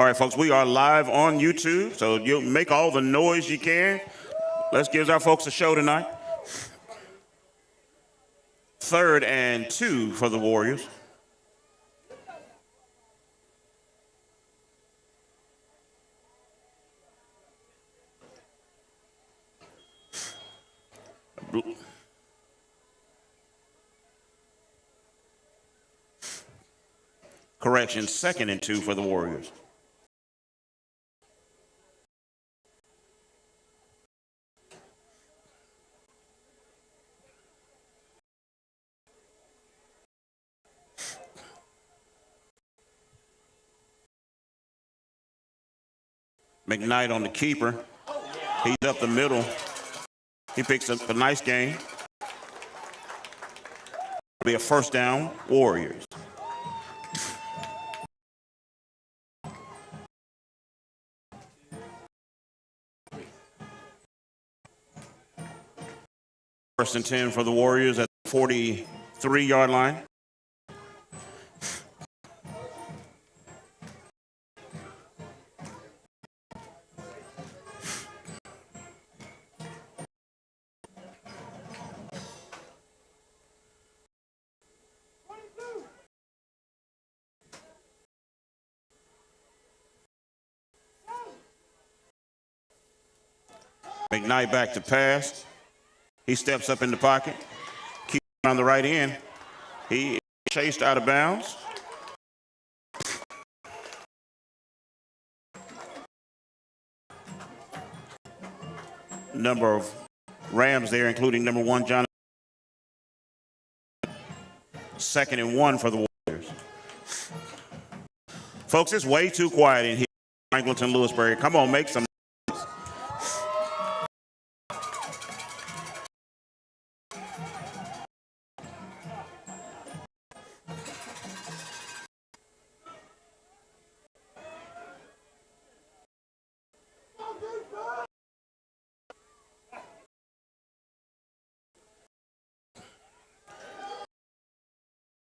All right, folks, we are live on YouTube, so you'll make all the noise you can. Let's give our folks a show tonight. 3rd and 2 for the Warriors. Correction, 2nd and 2 for the Warriors. McKnight on the keeper. He's up the middle. He picks up a nice game. It'll be a 1st down, Warriors. First and 10 for the Warriors at the 43-yard line. McKnight back to pass. He steps up in the pocket. Keeps on the right end. He is chased out of bounds. Number of Rams there, including number 1, John. 2nd and 1 for the Warriors. Folks, it's way too quiet in here. Franklinton, Lewisburg. Come on, make some.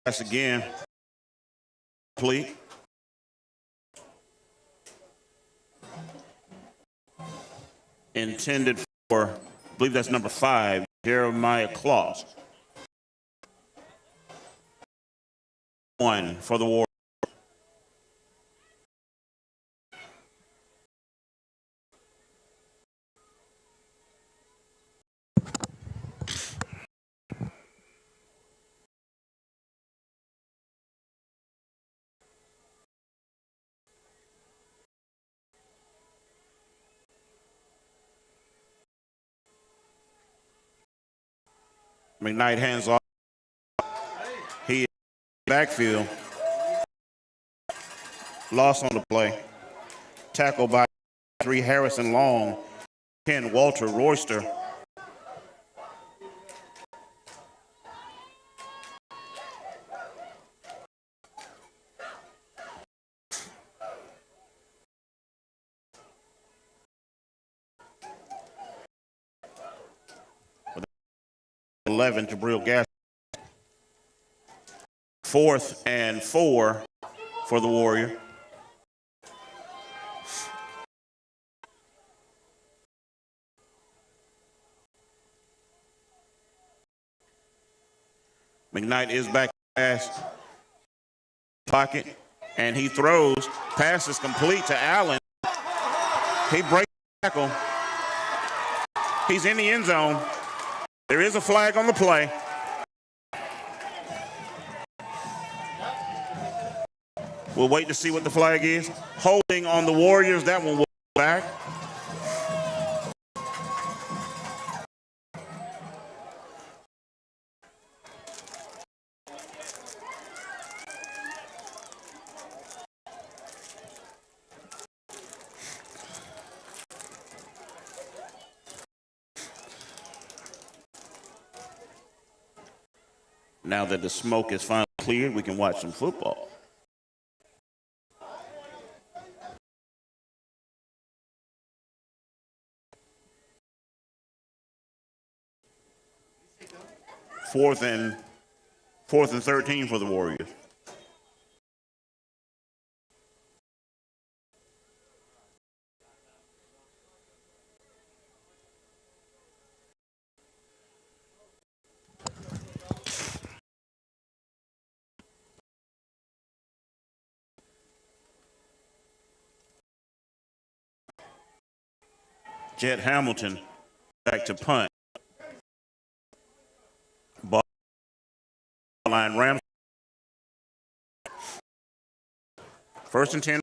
Pass again. Complete. Intended for, I believe that's number 5, Jeremiah Claus. 1 for the Warriors. McKnight hands off. He is backfield. Loss on the play. Tackled by 3 Harrison Long, 10 Walter Royster. Jabril Gas. 4th and 4 for the Warrior. McKnight is back pass pocket, and he throws. Pass is complete to Allen. He breaks the tackle. He's in the end zone. There is a flag on the play. We'll wait to see what the flag is. Holding on the Warriors. That one will go back. Now that the smoke is finally cleared, we can watch some football. Fourth and 13 for the Warriors. Jed Hamilton back to punt. Ball line, Rams. 1st and 10.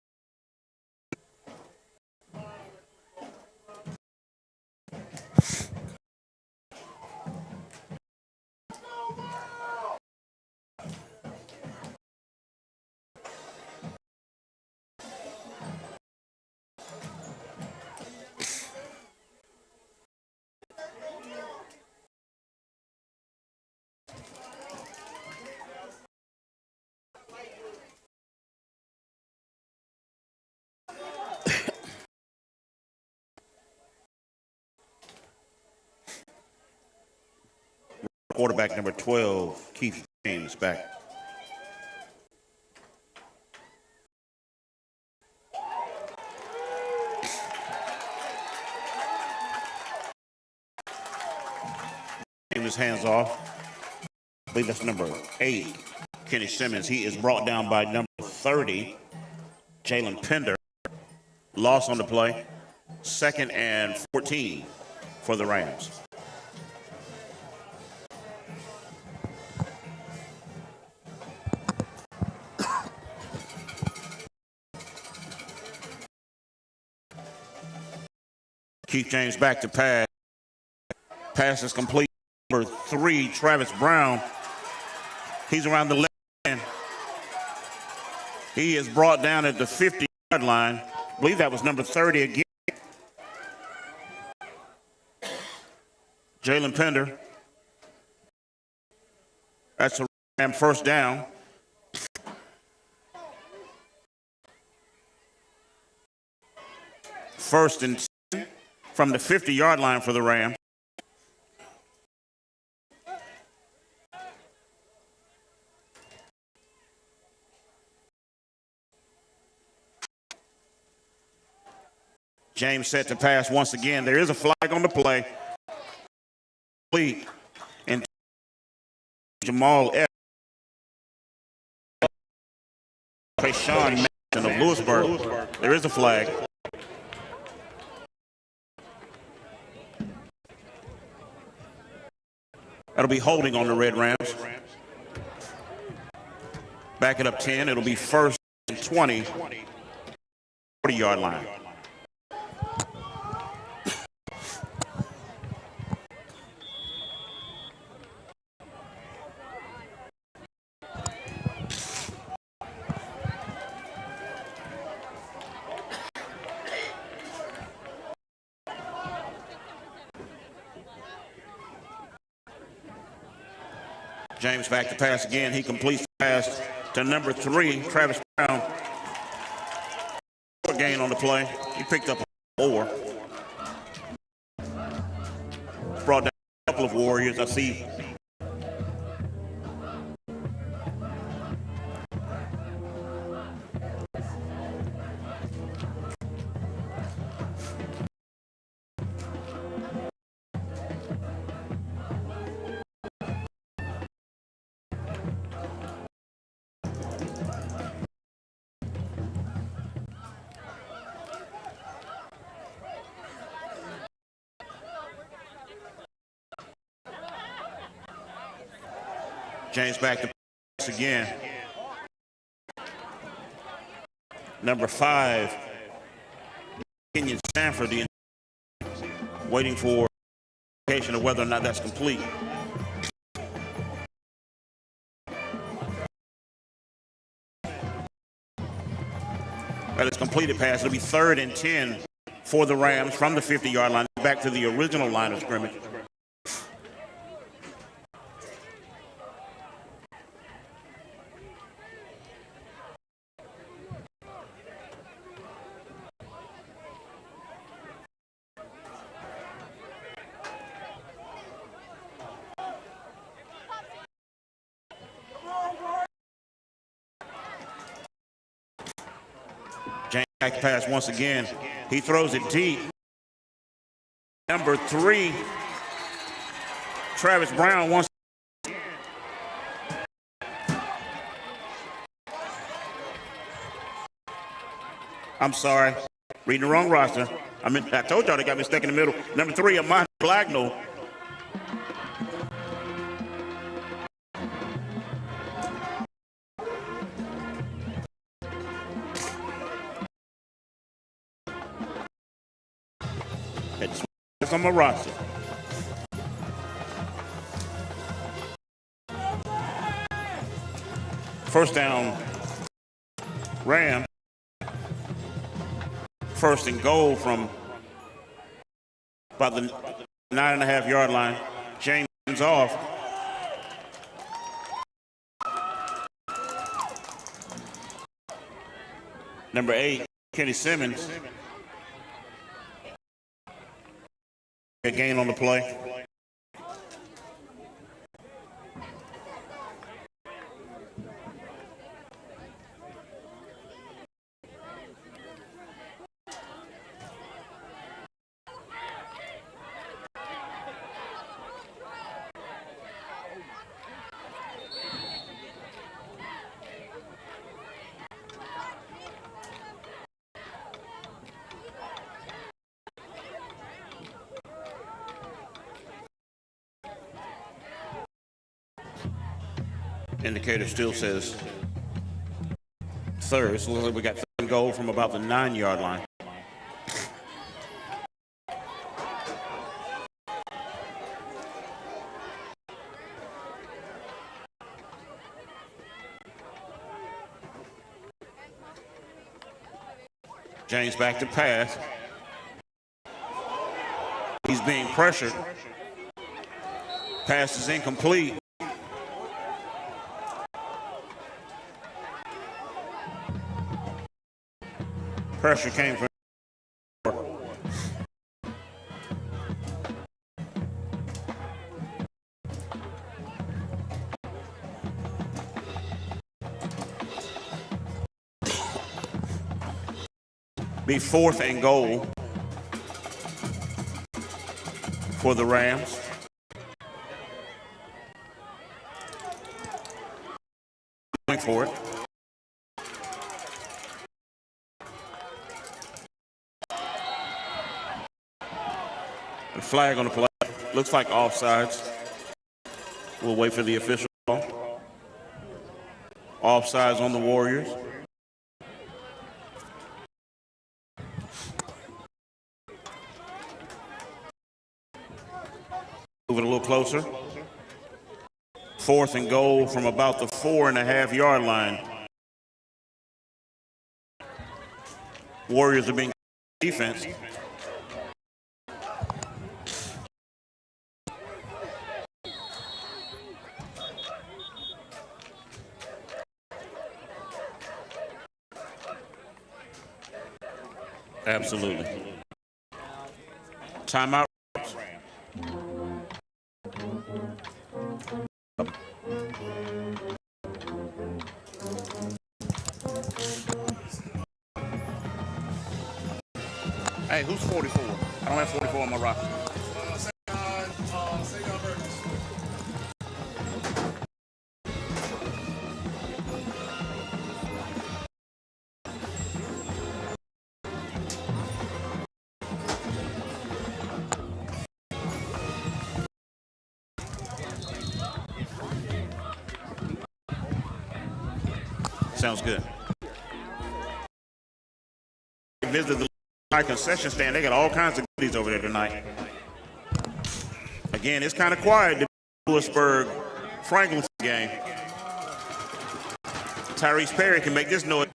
Quarterback number 12, Keith James, back. His hands off. I believe that's number 8, Kenny Simmons. He is brought down by number 30, Jalen Pender. Loss on the play. 2nd and 14 for the Rams. Keith James back to pass. Pass is complete. Number 3, Travis Brown. He's around the left hand. He is brought down at the 50-yard line. I believe that was number 30 again. Jalen Pender. That's a Ram first down. First and 10 from the 50-yard line for the Rams. James set to pass once again. There is a flag on the play. And Jamal F. Sean Madison of Lewisburg. There is a flag. That'll be holding on the Red Rams. Back it up 10. It'll be 1st and 20. 40-yard line. James back to pass again. He completes the pass to number 3, Travis Brown. Gain on the play. He picked up 4. Brought down a couple of Warriors. I see. James back to pass again. Number 5, Kenyon Sanford, waiting for indication of whether or not that's complete. That is completed pass. It'll be 3rd and 10 for the Rams from the 50-yard line back to the original line of scrimmage. Back pass once again. He throws it deep. Number 3, Travis Brown once. I'm sorry, reading the wrong roster. I told y'all they got me stuck in the middle. Number 3, Amon Blacknell. It's on my roster. First down, Rams. First and goal from about the 9.5-yard line. James off. Number 8, Kenny Simmons. A gain on the play. Indicator still says third. So it looks like we got third and goal from about the 9-yard line. James back to pass. He's being pressured. Pass is incomplete. Pressure came from be 4th and goal for the Rams. Going for it. A flag on the play. Looks like offsides. We'll wait for the official call. Offsides on the Warriors. Move it a little closer. 4th and goal from about the 4.5-yard line. Warriors are being defense. Absolutely. Timeout. Hey, who's 44? I don't have 44 on my roster. Sounds good. Visit the concession stand. They got all kinds of goodies over there tonight. Again, it's kind of quiet the Lewisburg Franklin game. Tyrese Perry can make this noise.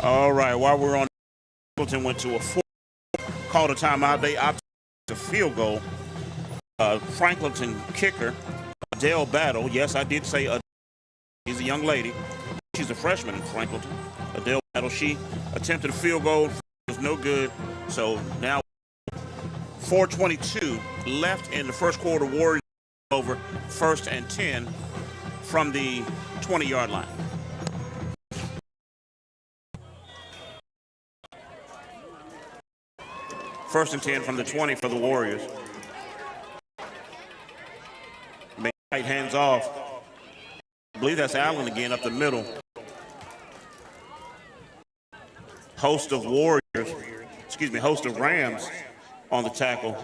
All right, while we're on, Hamilton went to a 4, called a timeout. They opted to field goal. Franklinton kicker, Adele Battle. Yes, I did say she's a young lady. She's a freshman in Franklinton. Adele Battle She attempted a field goal, it was no good. So now 4:22 left in the first quarter. Warriors over, 1st and 10 from the 20-yard line. First and 10 from the 20 for the Warriors. McKnight hands off. I believe that's Allen again up the middle. Host of Rams on the tackle.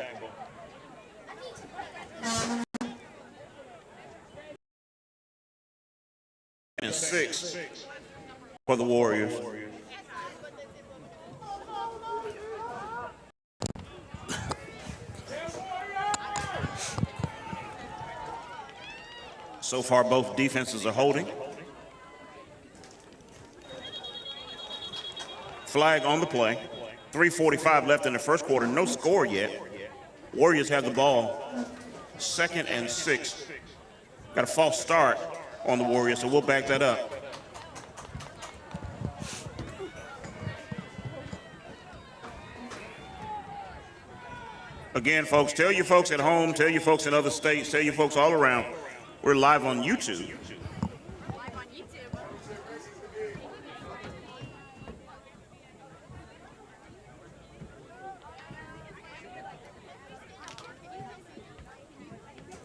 And 6 for the Warriors. So far, both defenses are holding. Flag on the play. 3:45 left in the first quarter. No score yet. Warriors have the ball. 2nd and 6. Got a false start on the Warriors, so we'll back that up. Again, folks, tell your folks at home, tell your folks in other states, tell your folks all around. We're live on YouTube. Live on YouTube.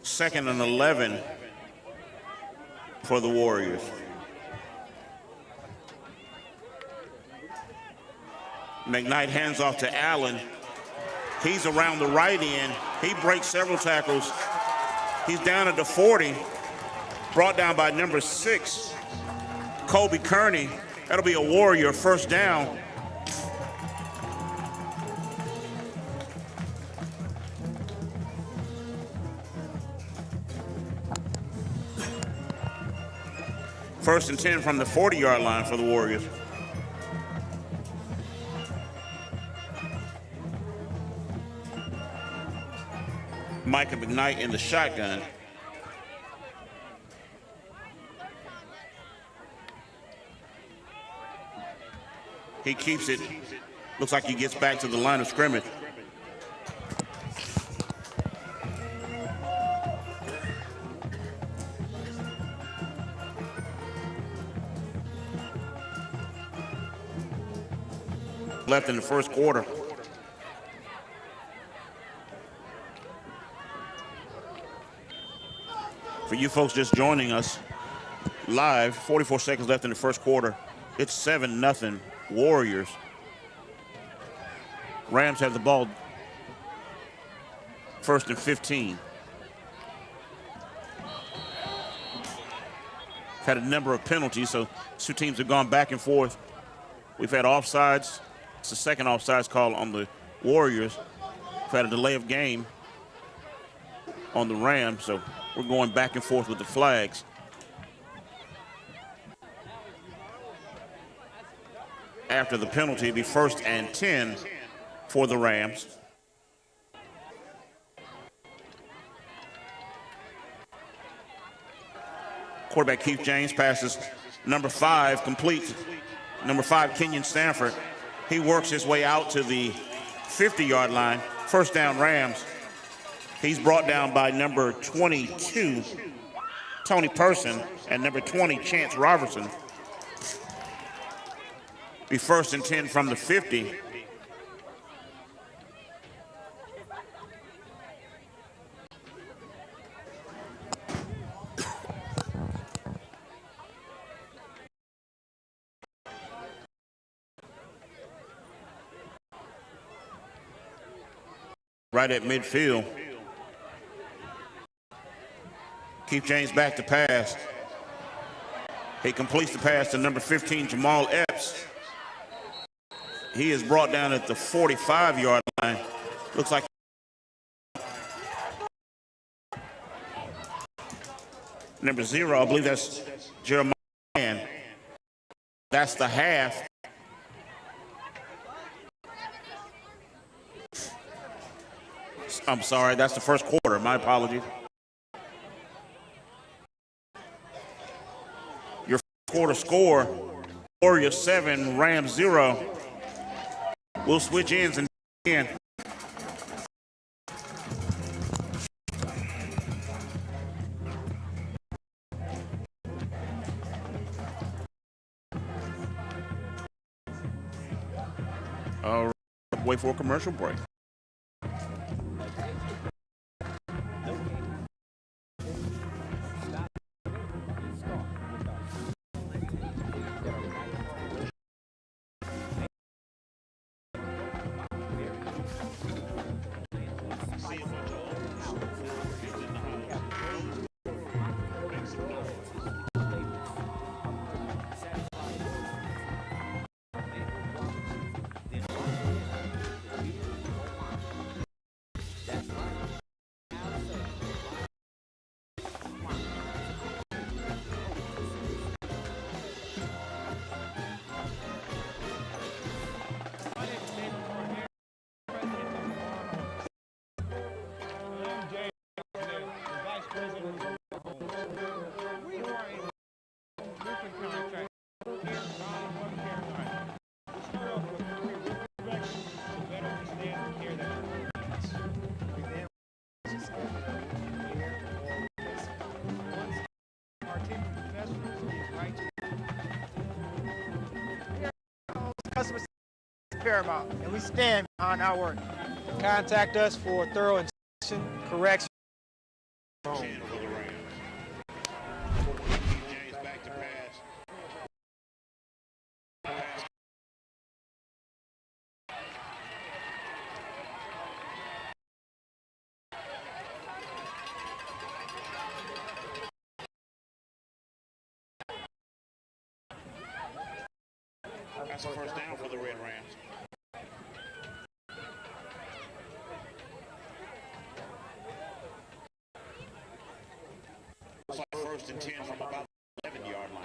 Second and 11 for the Warriors. McKnight hands off to Allen. He's around the right end. He breaks several tackles. He's down at the 40, brought down by number 6, Kobe Kearney. That'll be a Warrior first down. First and 10 from the 40-yard line for the Warriors. Micah McKnight in the shotgun. He keeps it. Looks like he gets back to the line of scrimmage. Left in the first quarter. For you folks just joining us live, 44 seconds left in the first quarter. It's 7-0 Warriors. Rams have the ball. 1st and 15. Had a number of penalties, so two teams have gone back and forth. We've had offsides. It's the second offsides call on the Warriors. We've had a delay of game on the Rams, so we're going back and forth with the flags. After the penalty, it'll be 1st and 10 for the Rams. Quarterback Keith James passes number 5 complete. Number 5, Kenyon Stanford. He works his way out to the 50-yard line. First down Rams. He's brought down by number 22, Tony Person, and number 20, Chance Robertson. Be 1st and 10 from the 50. Right at midfield. Keith James back to pass. He completes the pass to number 15, Jamal Epps. He is brought down at the 45-yard line. Looks like number 0, I believe that's Jeremiah. That's the half. I'm sorry, that's the first quarter. My apologies. Your quarter score Warriors 7, Rams 0. We'll switch ends and again. All right, wait for a commercial break. Customer service is paramount, and we stand behind our work. Contact us for thorough inspection, correction. That's a first down for the Red Rams. It's like first and 10 from about the 11-yard line.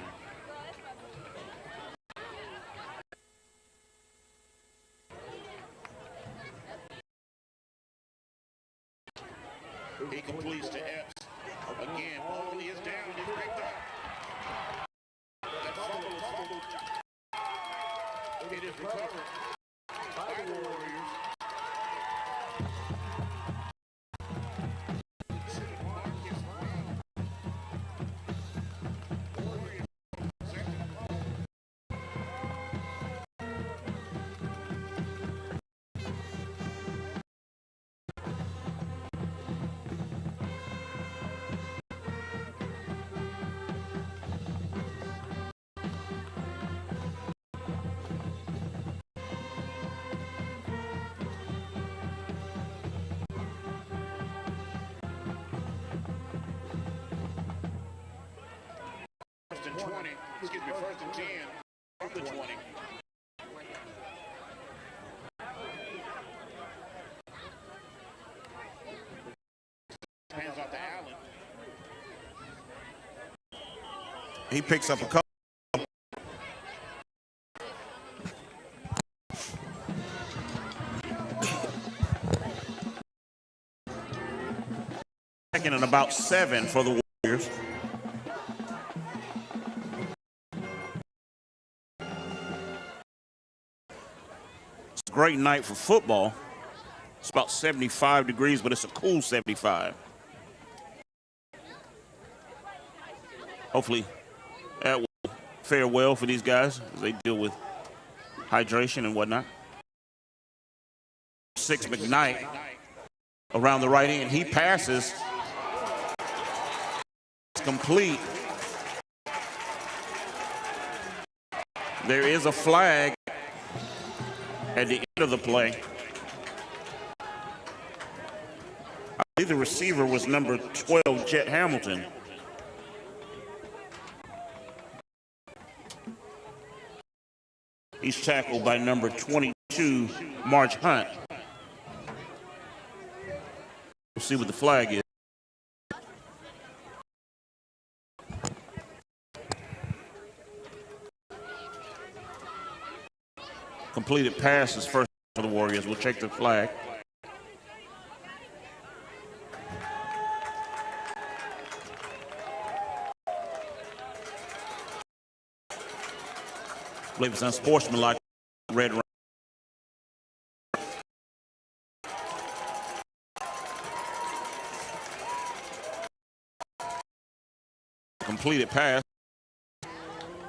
He completes to Epps. Again, ball is down. He's picked up. That fumble is fumbled. It is recovered by the Warriors. First and 20, excuse me, first and 10 from the 20. Hands off to Allen. He picks up a couple. Second and about 7 for the Warriors. Great night for football. It's about 75 degrees, but it's a cool 75. Hopefully that will fare well for these guys as they deal with hydration and whatnot. 6 McKnight around the right end. He passes. It's complete. There is a flag at the end of the play. I believe the receiver was number 12, Chet Hamilton. He's tackled by number 22, March Hunt. We'll see what the flag is. Completed pass is first for the Warriors. We'll check the flag. believe it's unsportsmanlike. Red Ram. Completed pass.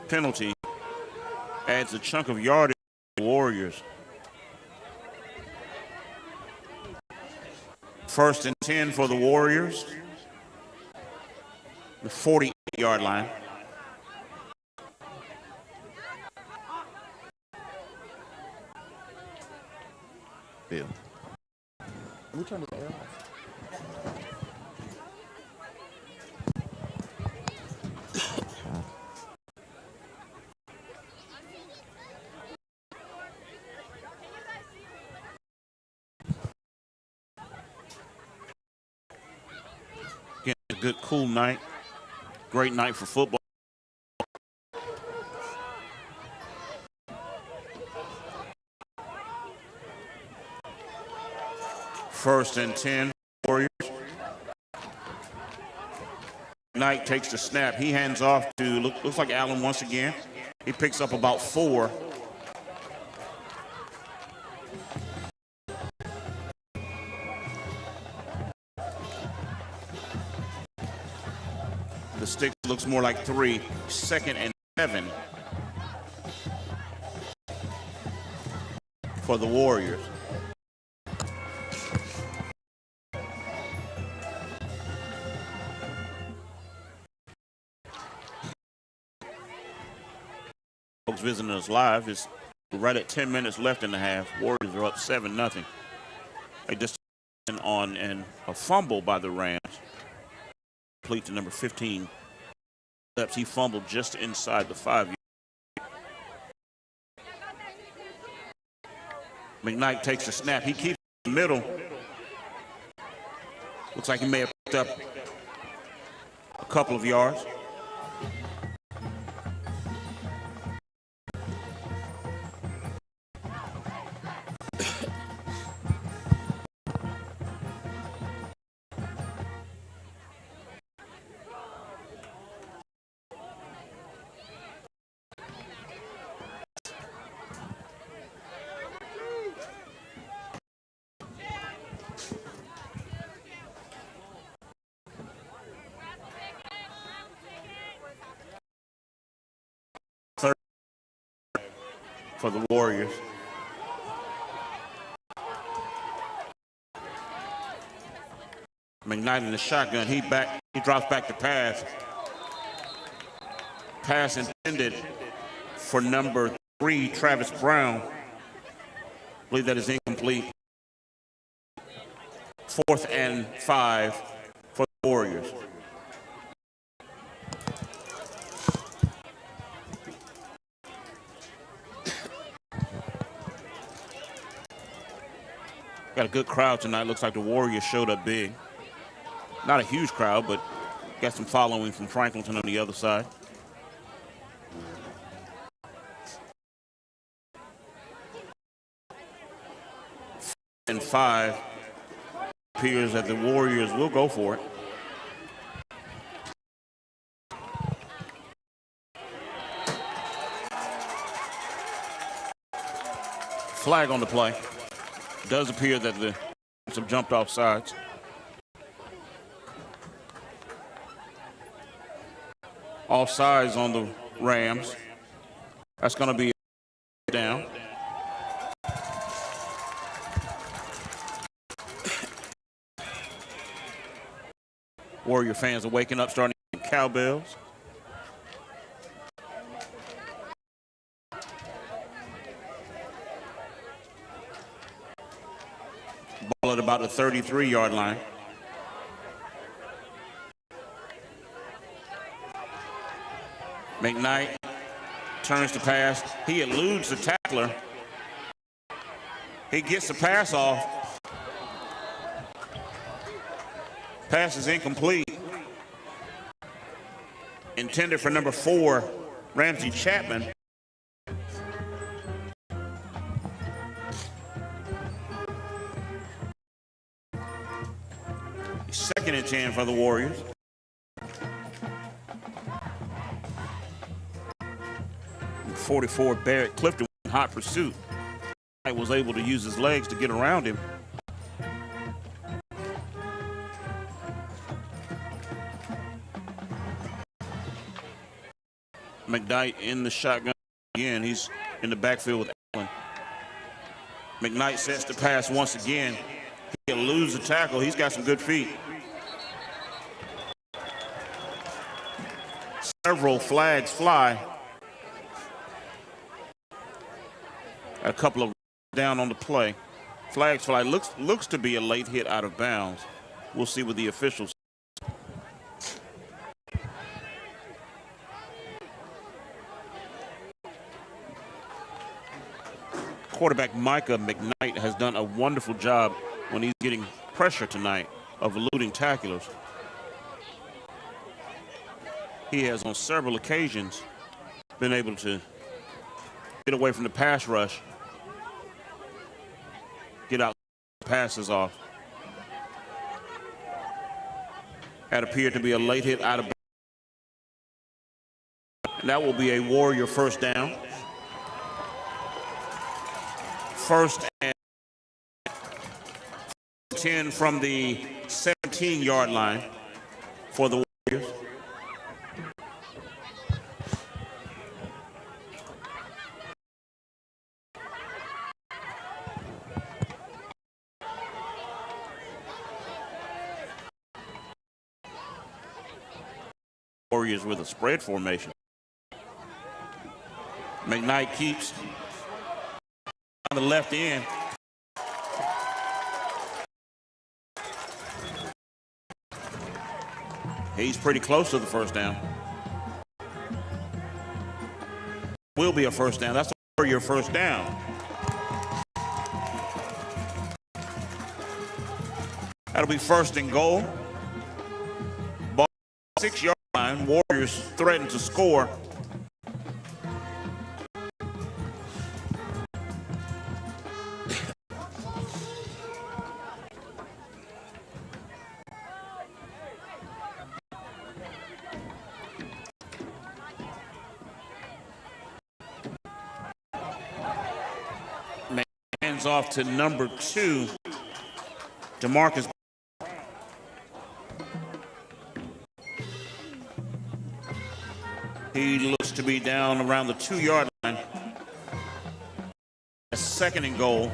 Penalty. Adds a chunk of yardage to the Warriors. 1st and 10 for the Warriors. The 48-yard line. Bill. We turned the air off. Again, a good, cool night. Great night for football. First and 10, Warriors. Knight takes the snap. He hands off to, looks like Allen once again. He picks up about 4. The stick looks more like 3. 2nd and 7 for the Warriors. Folks visiting us live, it's right at 10 minutes left in the half. Warriors are up 7-0. They just on a fumble by the Rams. Complete to number 15. He fumbled just inside the 5. McKnight takes the snap. He keeps it in the middle. Looks like he may have picked up a couple of yards. For the Warriors. McKnight in the shotgun. He drops back to pass. Pass intended for number 3, Travis Brown. I believe that is incomplete. 4th and 5 for the Warriors. Got a good crowd tonight. Looks like the Warriors showed up big. Not a huge crowd, but got some following from Franklinton on the other side. And 5 appears that the Warriors will go for it. Flag on the play. It does appear that the Rams have jumped off sides. Off sides on the Rams. That's going to be down. Warrior fans are waking up, starting to get cowbells. Ball at about the 33-yard line. McKnight turns to pass. He eludes the tackler. He gets the pass off. Pass is incomplete. Intended for number 4, Ramsey Chapman. Second and 10 for the Warriors. 44, Barrett Clifton, in hot pursuit. He was able to use his legs to get around him. McKnight in the shotgun again. He's in the backfield with Allen. McKnight sets the pass once again. He'll lose the tackle. He's got some good feet. Several flags fly. A couple of down on the play. Flags fly. Looks to be a late hit out of bounds. We'll see what the officials. Quarterback Micah McKnight has done a wonderful job when he's getting pressure tonight of eluding tacklers. He has on several occasions been able to get away from the pass rush, get out passes off. That appeared to be a late hit out of bounds. And that will be a Warrior first down. First and 10 from the 17-yard line for the Warriors. Warriors with a spread formation. McKnight keeps on the left end. He's pretty close to the first down. Will be a first down. That's a Warrior first down. That'll be first and goal. Ball 6-yard line. Warriors threaten to score. Off to number 2, DeMarcus. He looks to be down around the 2-yard line. A second and goal.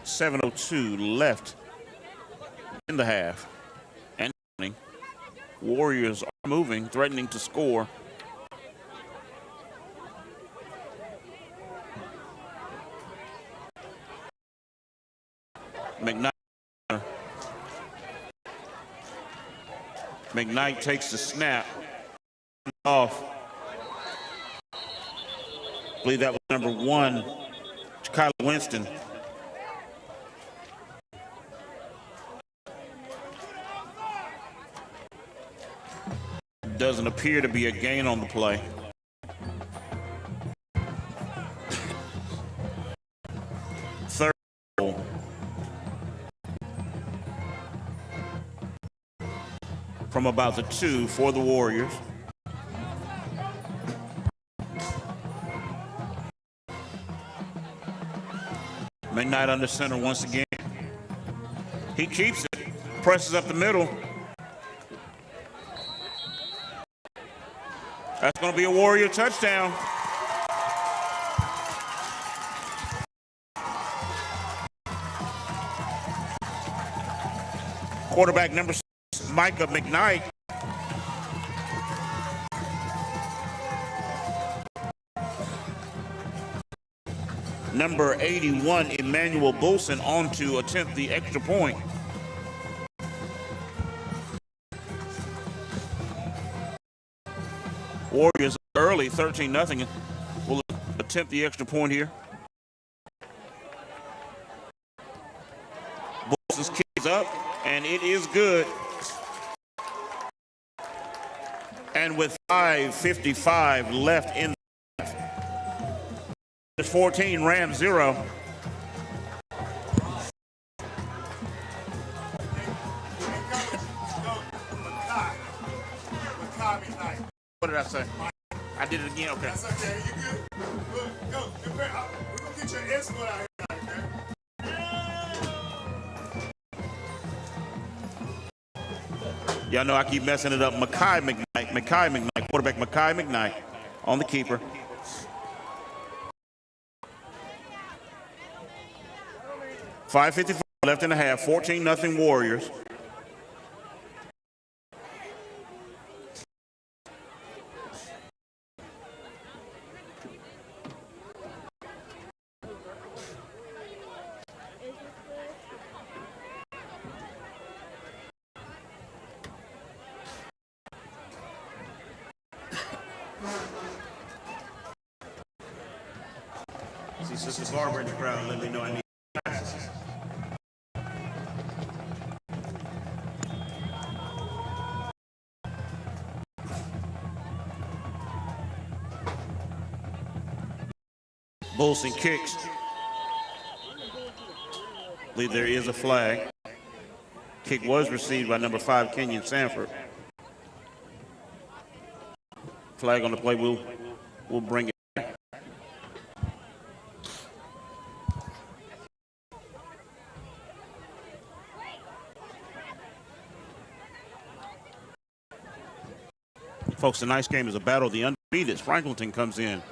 .702 left in the half. And Warriors are moving, threatening to score. McKnight takes the snap off. I believe that was number 1, Kyler Winston. Doesn't appear to be a gain on the play. Third goal. From about the 2 for the Warriors. McKnight under center once again. He keeps it, presses up the middle. That's going to be a Warrior touchdown. Quarterback number 6, Micah McKnight. Number 81, Emmanuel Bolson, on to attempt the extra point. Warriors early, 13-0. Will attempt the extra point here. Bolson's kick is up, and it is good. And with 5:55 left in the half, it's 14, Rams 0. What did I say? I did it again. Okay. That's okay. You good? Go. We're gonna get you an escort out here, man. Y'all know I keep messing it up. Mackay McKnight, quarterback Mackay McKnight on the keeper. .554 left in the half, 14-0 Warriors. See Sister Barbara in the crowd, let me know I need passes. Bolson kicks. I believe there is a flag. Kick was received by number 5, Kenyon Sanford. Flag on the play, we'll bring it back. Folks, tonight's game is a battle of the undefeated. Franklinton comes in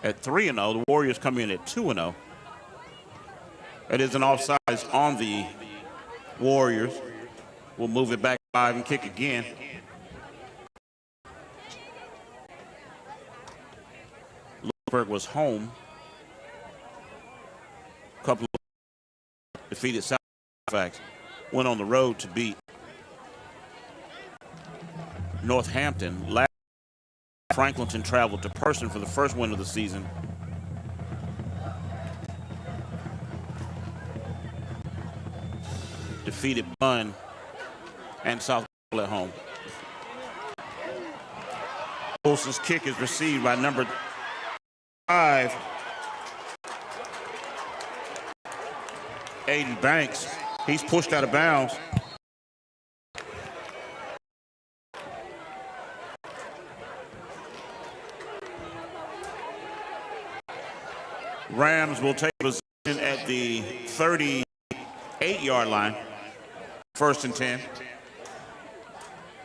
at 3-0. The Warriors come in at 2-0. It is an offsides on the Warriors. We'll move it back 5 and kick again. Lewisburg was home. A couple of defeated South Halifax. Went on the road to beat Northampton. Last Franklinton traveled to Person for the first win of the season. Defeated Bunn and South at home. Olson's kick is received by number 5, Aiden Banks. He's pushed out of bounds. Rams will take position at the 38-yard line. 1st and 10.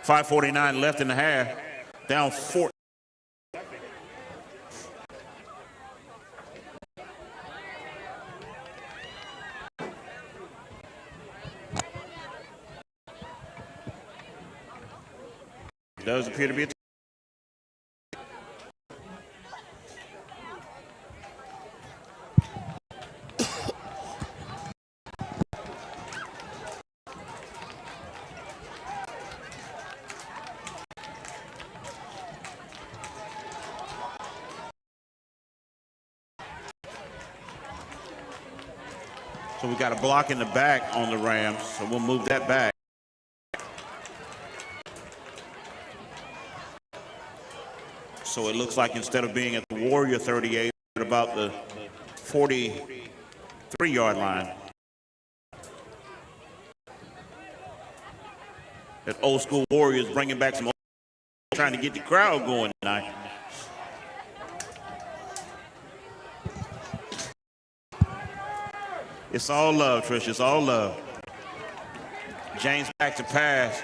5:49 left in the half. Down 4. Does appear to be a So we got a block in the back on the Rams, so we'll move that back. So it looks like instead of being at the Warrior 38, at about the 43-yard line. That old school Warriors bringing back some old, trying to get the crowd going tonight. It's all love, Trish. It's all love. James back to pass.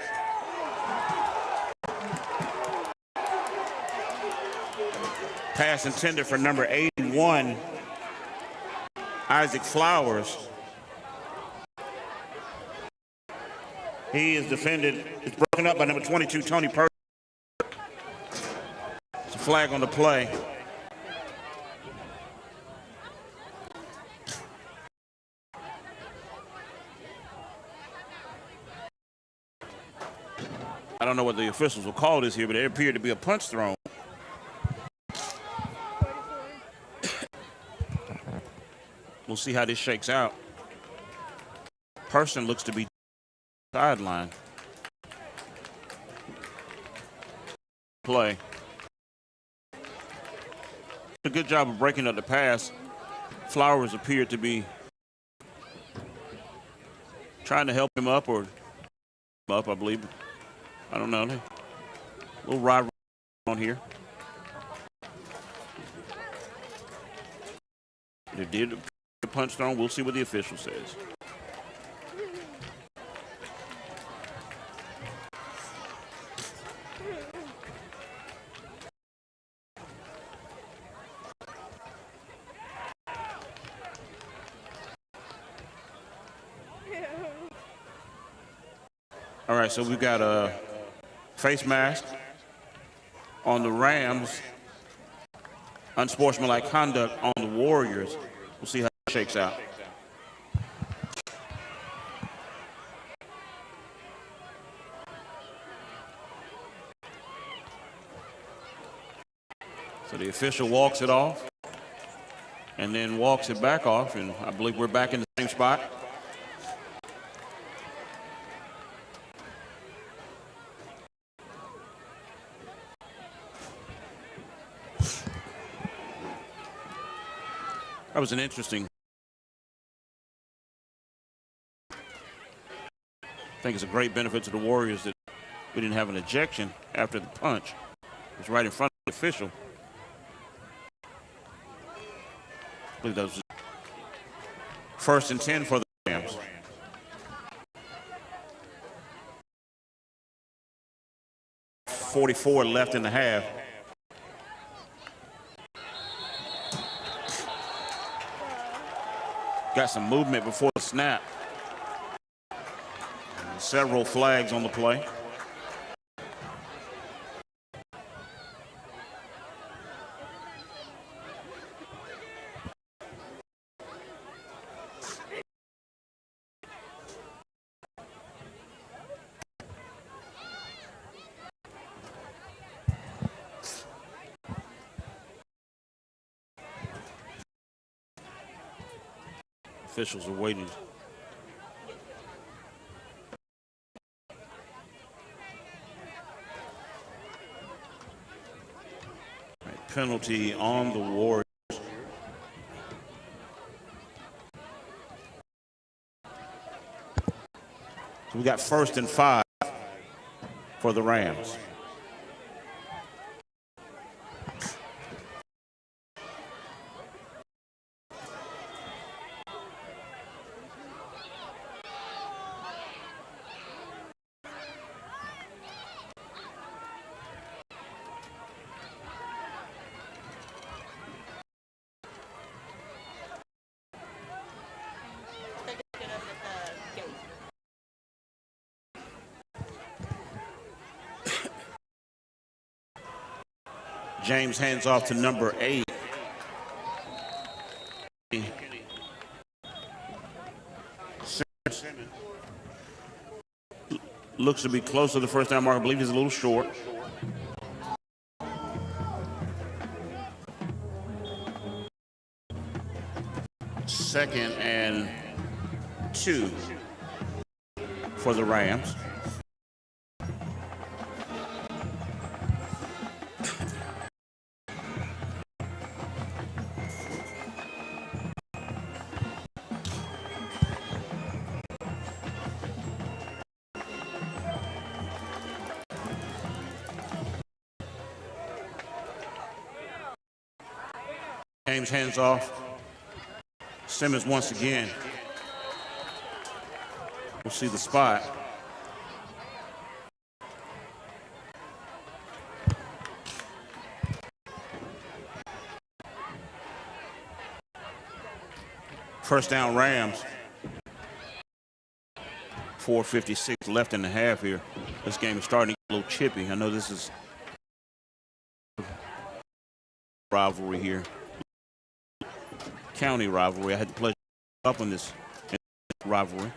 Pass intended for number 81, Isaac Flowers. He is defended. It's broken up by number 22, Tony Purdy. It's a flag on the play. I don't know what the officials will call this here, but it appeared to be a punch thrown. We'll see how this shakes out. Person looks to be sideline. Play. A good job of breaking up the pass. Flowers appeared to be trying to help him up or up, I believe. I don't know. little rivalry on here. They did the punch thrown. We'll see what the official says. All right, so we've got a face mask on the Rams, unsportsmanlike conduct on the Warriors. We'll see how it shakes out. So the official walks it off and then walks it back off, and I believe we're back in the same spot. That was an interesting. I think it's a great benefit to the Warriors that we didn't have an ejection after the punch. It was right in front of the official. I believe that was 1st and 10 for the Rams. .44 left in the half. Got some movement before the snap. Several flags on the play. Officials are waiting. Right, penalty on the Warriors. So we got 1st and 5 for the Rams. James hands off to number 8. Simmons looks to be close to the first down mark. I believe he's a little short. Second and 2 for the Rams. James hands off. Simmons once again. We'll see the spot. First down Rams. 4:56 left in the half here. This game is starting to get a little chippy. I know this is rivalry here. County rivalry. I had the pleasure up on this rivalry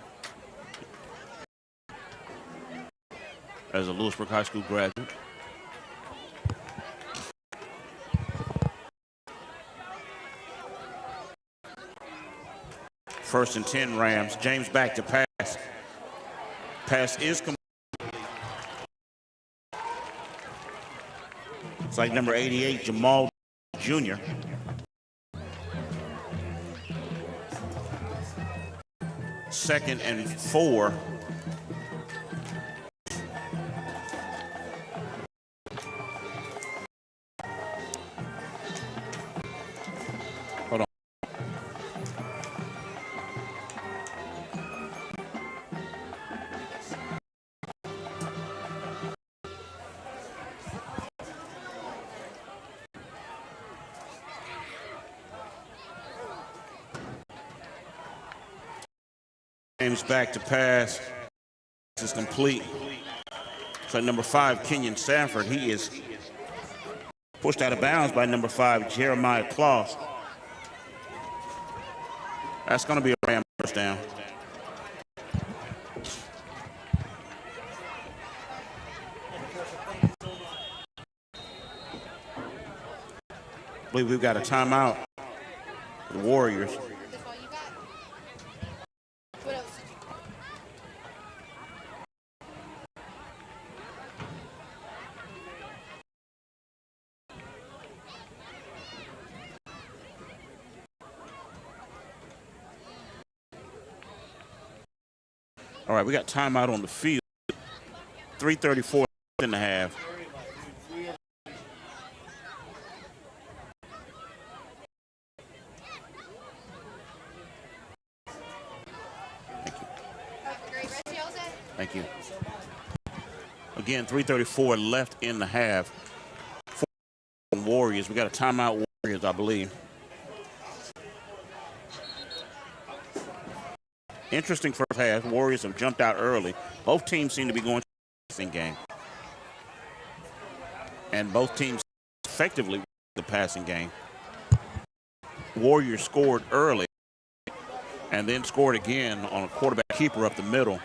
as a Lewisburg High School graduate. First and 10 Rams. James back to pass. Pass is complete. It's like number 88, Jamal Jr. Second and 4. James back to pass. This is complete. So number 5, Kenyon Sanford, he is pushed out of bounds by number 5, Jeremiah Kloss. That's going to be a Ram first down. I believe we've got a timeout for the Warriors. That's all you got? What else? All right, we got timeout on the field. 3:34 in the half. Thank you. Again, 3:34 left in the half. For Warriors, we got a timeout. Warriors, I believe. Interesting first half. Warriors have jumped out early. Both teams seem to be going to the passing game. And both teams effectively the passing game. Warriors scored early and then scored again on a quarterback keeper up the middle.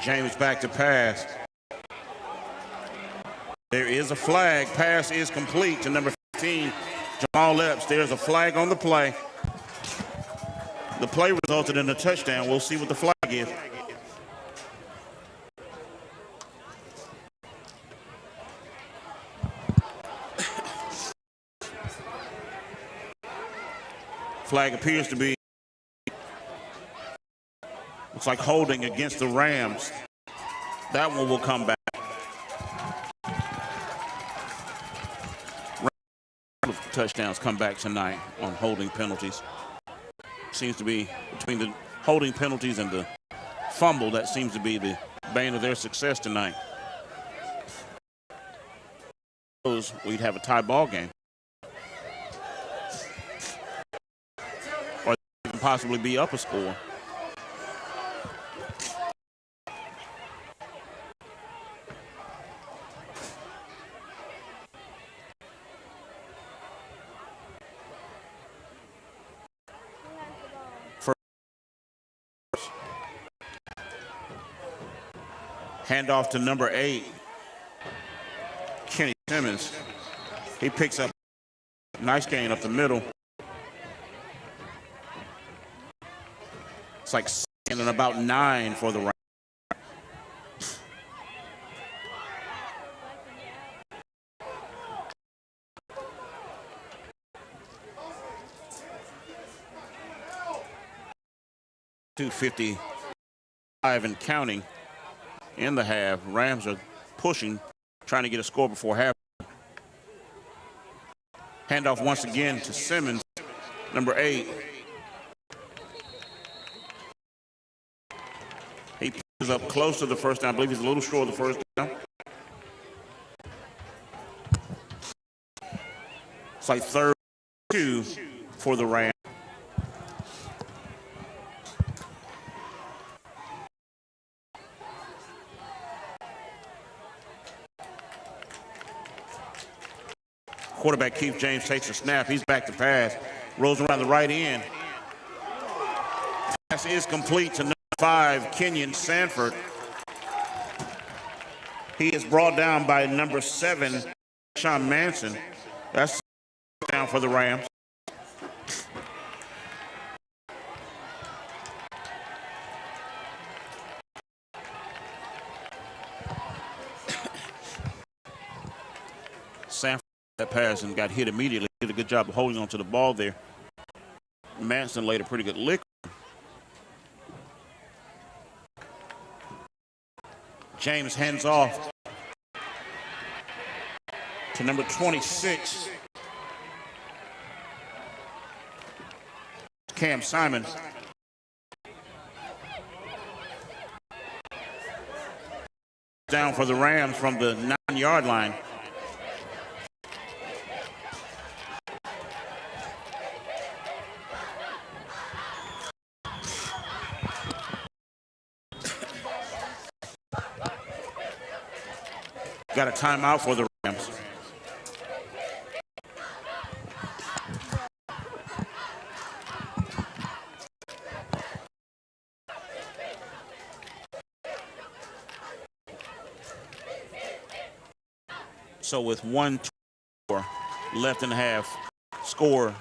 James back to pass. There is a flag. Pass is complete to number 15, Jamal Epps. There's a flag on the play. The play resulted in a touchdown. We'll see what the flag is. Flag appears to be, looks like holding against the Rams. That one will come back. Touchdowns come back tonight on holding penalties. Seems to be between the holding penalties and the fumble, that seems to be the bane of their success tonight. We'd have a tie ball game. Or even possibly be up a score. Handoff to number 8, Kenny Simmons. He picks up a nice gain up the middle. It's like 2nd and about 9 for the Rams. .255 and counting in the half. Rams are pushing, trying to get a score before half. Handoff once again to Simmons, number 8. He picks up close to the first down. I believe he's a little short of the first down. It's like 3rd and 2 for the Rams. Quarterback Keith James takes a snap. He's back to pass. Rolls around the right end. Pass is complete to number 5, Kenyon Sanford. He is brought down by number 7, Sean Manson. That's down for the Rams. Sanford that pass and got hit immediately. Did a good job of holding on to the ball there. Manson laid a pretty good lick. James hands off to number 26, Cam Simon. down for the Rams from the 9-yard line. Got a timeout for the Rams. So with 1:24 left in the half, score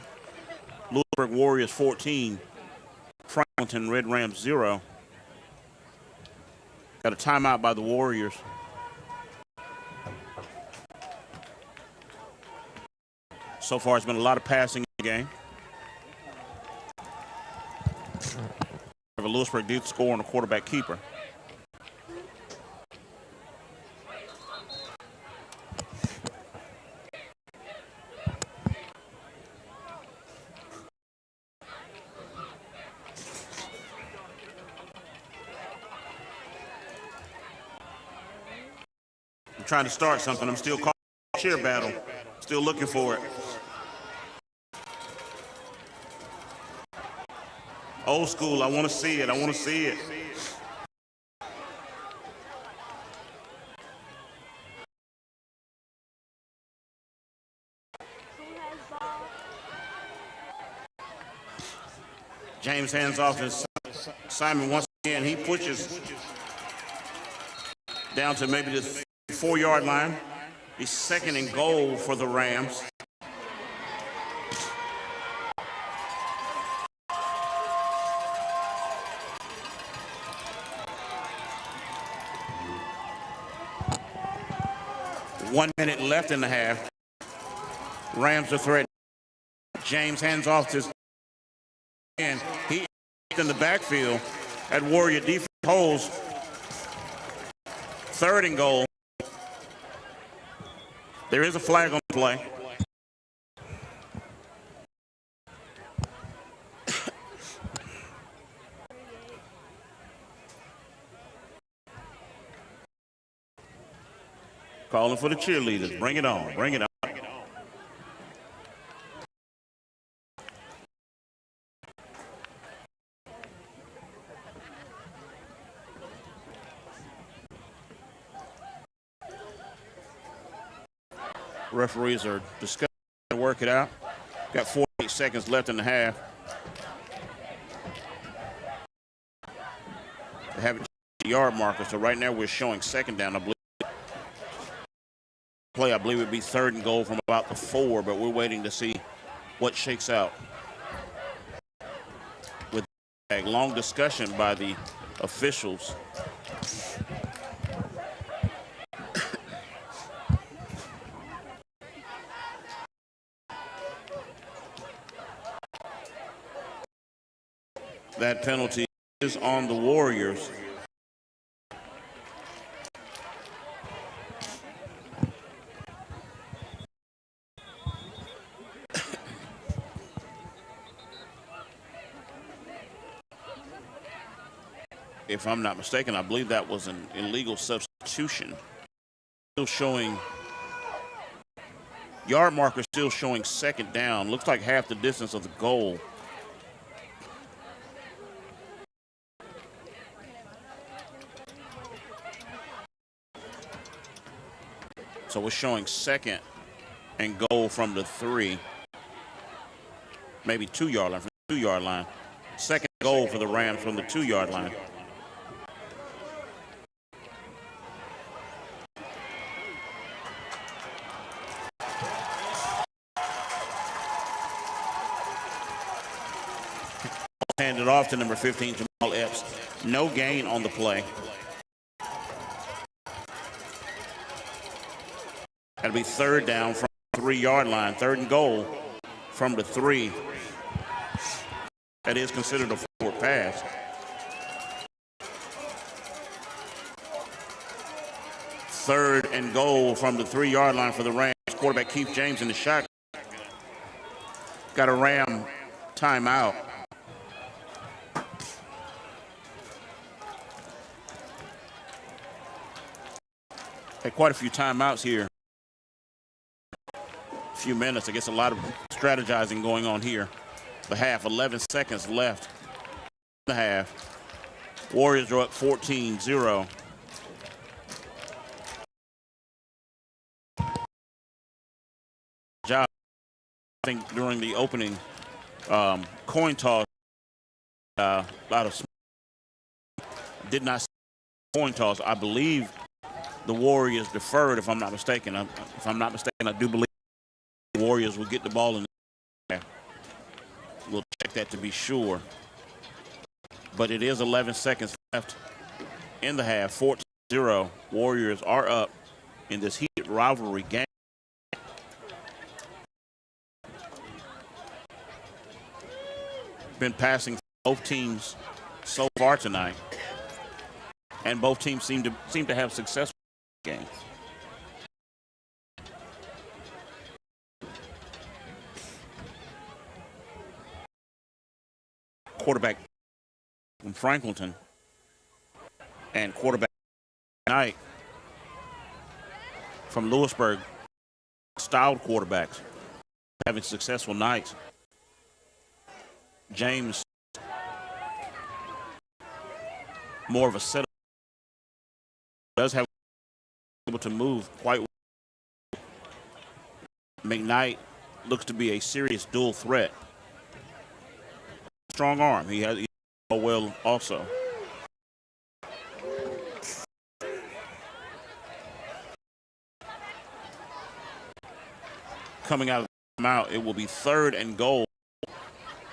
Lewisburg Warriors 14, Franklinton Red Rams 0. Got a timeout by the Warriors. So far, it's been a lot of passing in the game. Lewisburg did score on a quarterback keeper. I'm trying to start something. I'm still calling cheer battle. Still looking for it. Old school, I want to see it. I want to see it. James hands off to Simon once again. He pushes down to maybe the 4-yard line. He's 2nd and goal for the Rams. One minute left in the half. Rams are threatening. James hands off to and he in the backfield at Warrior defense holds. 3rd and goal. There is a flag on the play. Calling for the cheerleaders. Bring it on. Bring it on. Referees are discussing to work it out. Got 48 seconds left in the half. They haven't changed the yard marker, so right now we're showing 2nd down. I believe play, I believe it would be 3rd and goal from about the 4, but we're waiting to see what shakes out. With a long discussion by the officials. That penalty is on the Warriors. If I'm not mistaken, I believe that was an illegal substitution. Still showing, yard marker still showing 2nd down. Looks like half the distance of the goal. So we're showing 2nd and goal from the 3. Maybe 2-yard line, from the 2-yard line. 2nd goal for the Rams from the 2-yard line. Handed off to number 15, Jamal Epps. No gain on the play. That'll be 3rd down from the 3-yard line. 3rd and goal from the 3. That is considered a forward pass. 3rd and goal from the 3-yard line for the Rams. Quarterback Keith James in the shotgun. Got a Ram timeout. Had quite a few timeouts here. A few minutes. I guess a lot of strategizing going on here. The half, 11 seconds left in the half. Warriors are up 14-0. Job, I think during the opening coin toss, a lot of did not see coin toss. I believe the Warriors deferred, if I'm not mistaken. If I'm not mistaken, I do believe the Warriors will get the ball in the half. We'll check that to be sure. But it is 11 seconds left in the half. 14-0. Warriors are up in this heated rivalry game. Been passing both teams so far tonight, and both teams seem to have successful games. Quarterback from Franklinton and quarterback tonight from Lewisburg, styled quarterbacks having successful nights. James, more of a setup, does have able to move quite well. McKnight looks to be a serious dual threat. Strong arm. He has well also. Coming out of the timeout, it will be 3rd and goal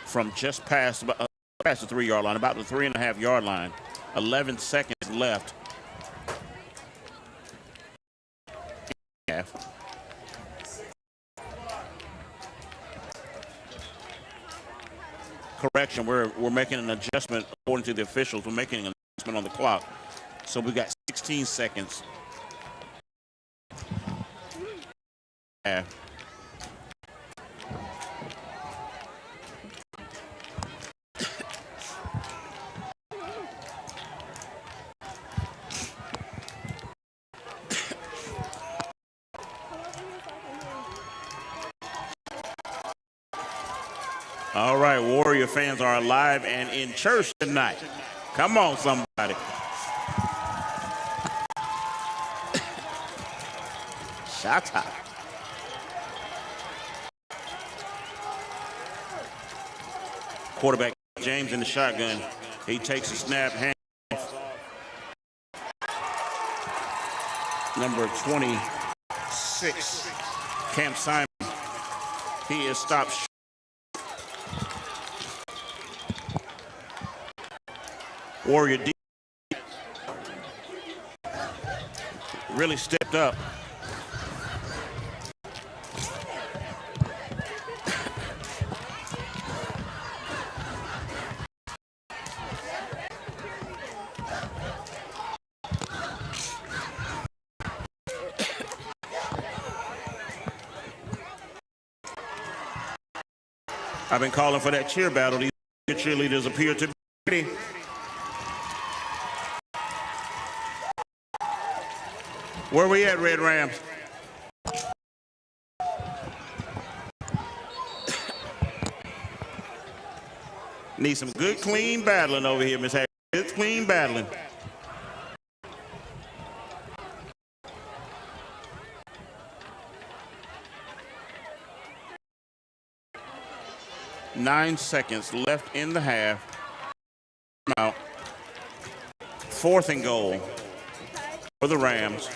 from just past the 3-yard line, about the 3.5-yard line. 11 seconds left. Correction, we're making an adjustment according to the officials. We're making an adjustment on the clock. So we got 16 seconds. All right, Warrior fans are alive and in church tonight. Come on, somebody. Shot up. Quarterback James in the shotgun. He takes a snap, hand off. Number 26, Camp Simon. He is stopped. Warrior D really stepped up. I've been calling for that cheer battle. These cheerleaders appear to be ready. Where we at, Red Rams? Need some good, clean battling over here, Miss Harris. Good, clean battling. Nine seconds left in the half. Out. 4th and goal for the Rams.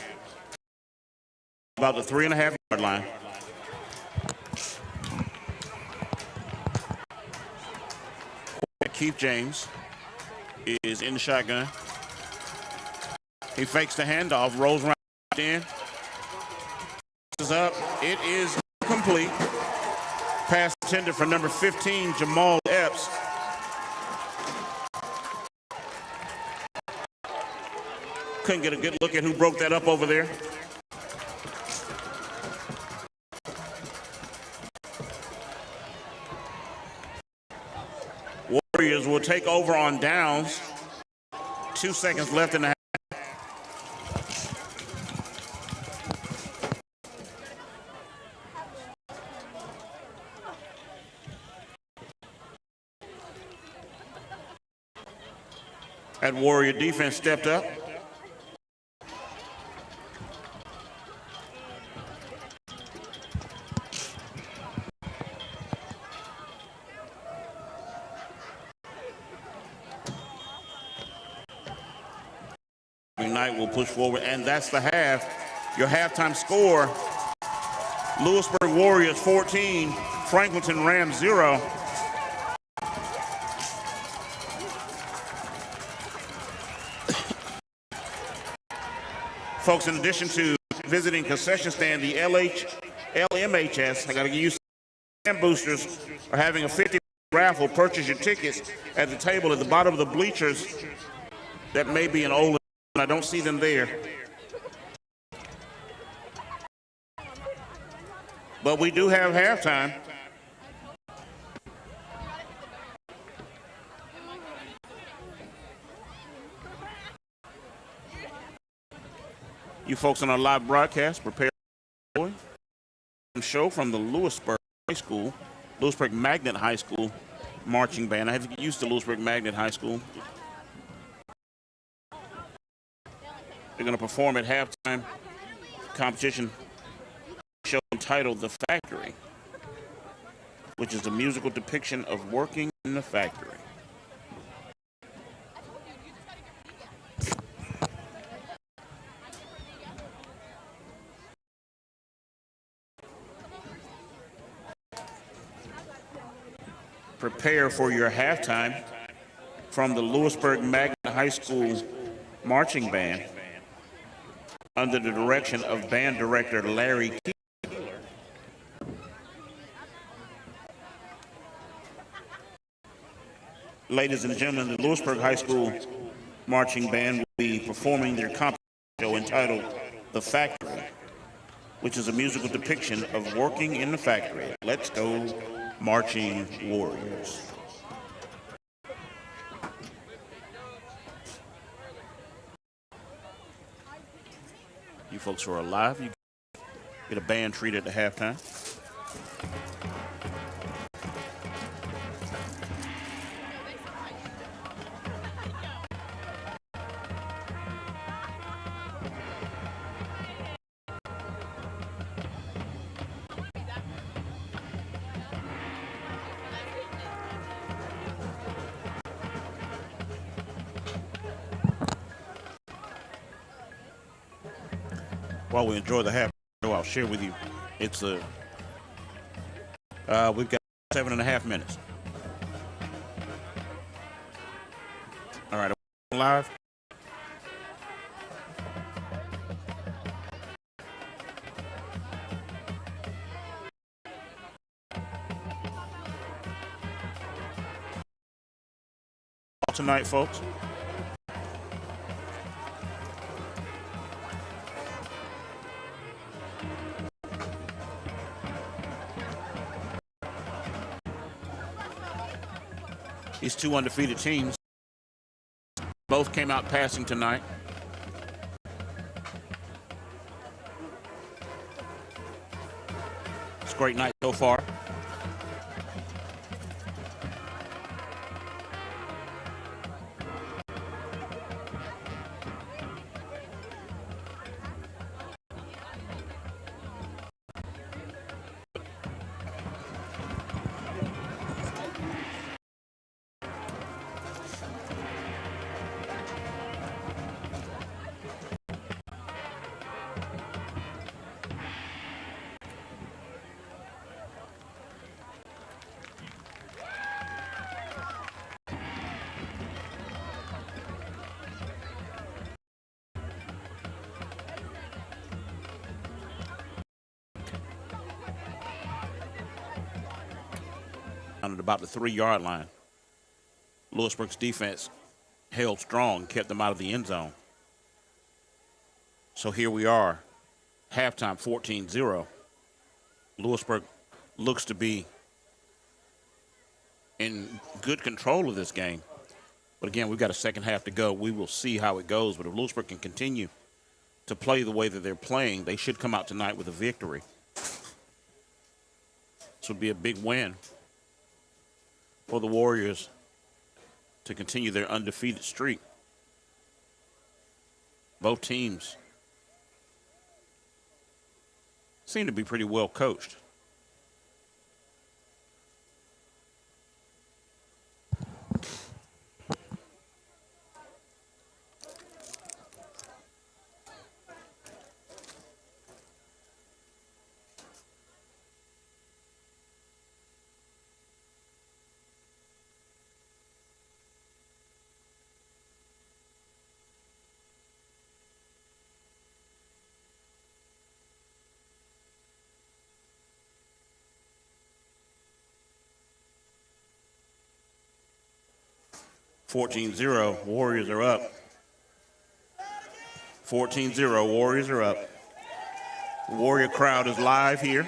About the 3.5-yard line. Keith James is in the shotgun. He fakes the handoff, rolls right in. Is up. It is complete. Pass intended for number 15, Jamal Epps. Couldn't get a good look at who broke that up over there. Warriors will take over on downs. 2 seconds left in the half. That Warrior defense stepped up. Knight will push forward, and that's the half. Your halftime score, Lewisburg Warriors 14, Franklinton Rams 0. Folks, in addition to visiting concession stand, the LMHS, I got to get used to and boosters, are having a 50 raffle. Purchase your tickets at the table at the bottom of the bleachers. That may be an old, I don't see them there. But we do have halftime. You folks on our live broadcast, prepare for a show from the Lewisburg High School, Lewisburg Magnet High School marching band. I have to get used to Lewisburg Magnet High School. They're going to perform at halftime competition show entitled The Factory, which is a musical depiction of working in the factory. Prepare for your halftime from the Lewisburg Magnet High School marching band under the direction of band director Larry Keeler. Ladies and gentlemen, the Lewisburg High School marching band will be performing their competition show entitled The Factory, which is a musical depiction of working in the factory. Let's go, Marching Warriors. You folks who are alive, you get a band treat at the halftime. While we enjoy the half show, I'll share with you. It's we've got 7.5 minutes. All right, live. Tonight, folks. These two undefeated teams both came out passing tonight. It's a great night so far. At about the 3-yard line. Lewisburg's defense held strong, kept them out of the end zone. So here we are, halftime 14-0. Lewisburg looks to be in good control of this game. But again, we've got a second half to go. We will see how it goes. But if Lewisburg can continue to play the way that they're playing, they should come out tonight with a victory. This would be a big win for the Warriors to continue their undefeated streak. Both teams seem to be pretty well coached. (14-0), Warriors are up. 14-0, Warriors are up. The Warrior crowd is live here.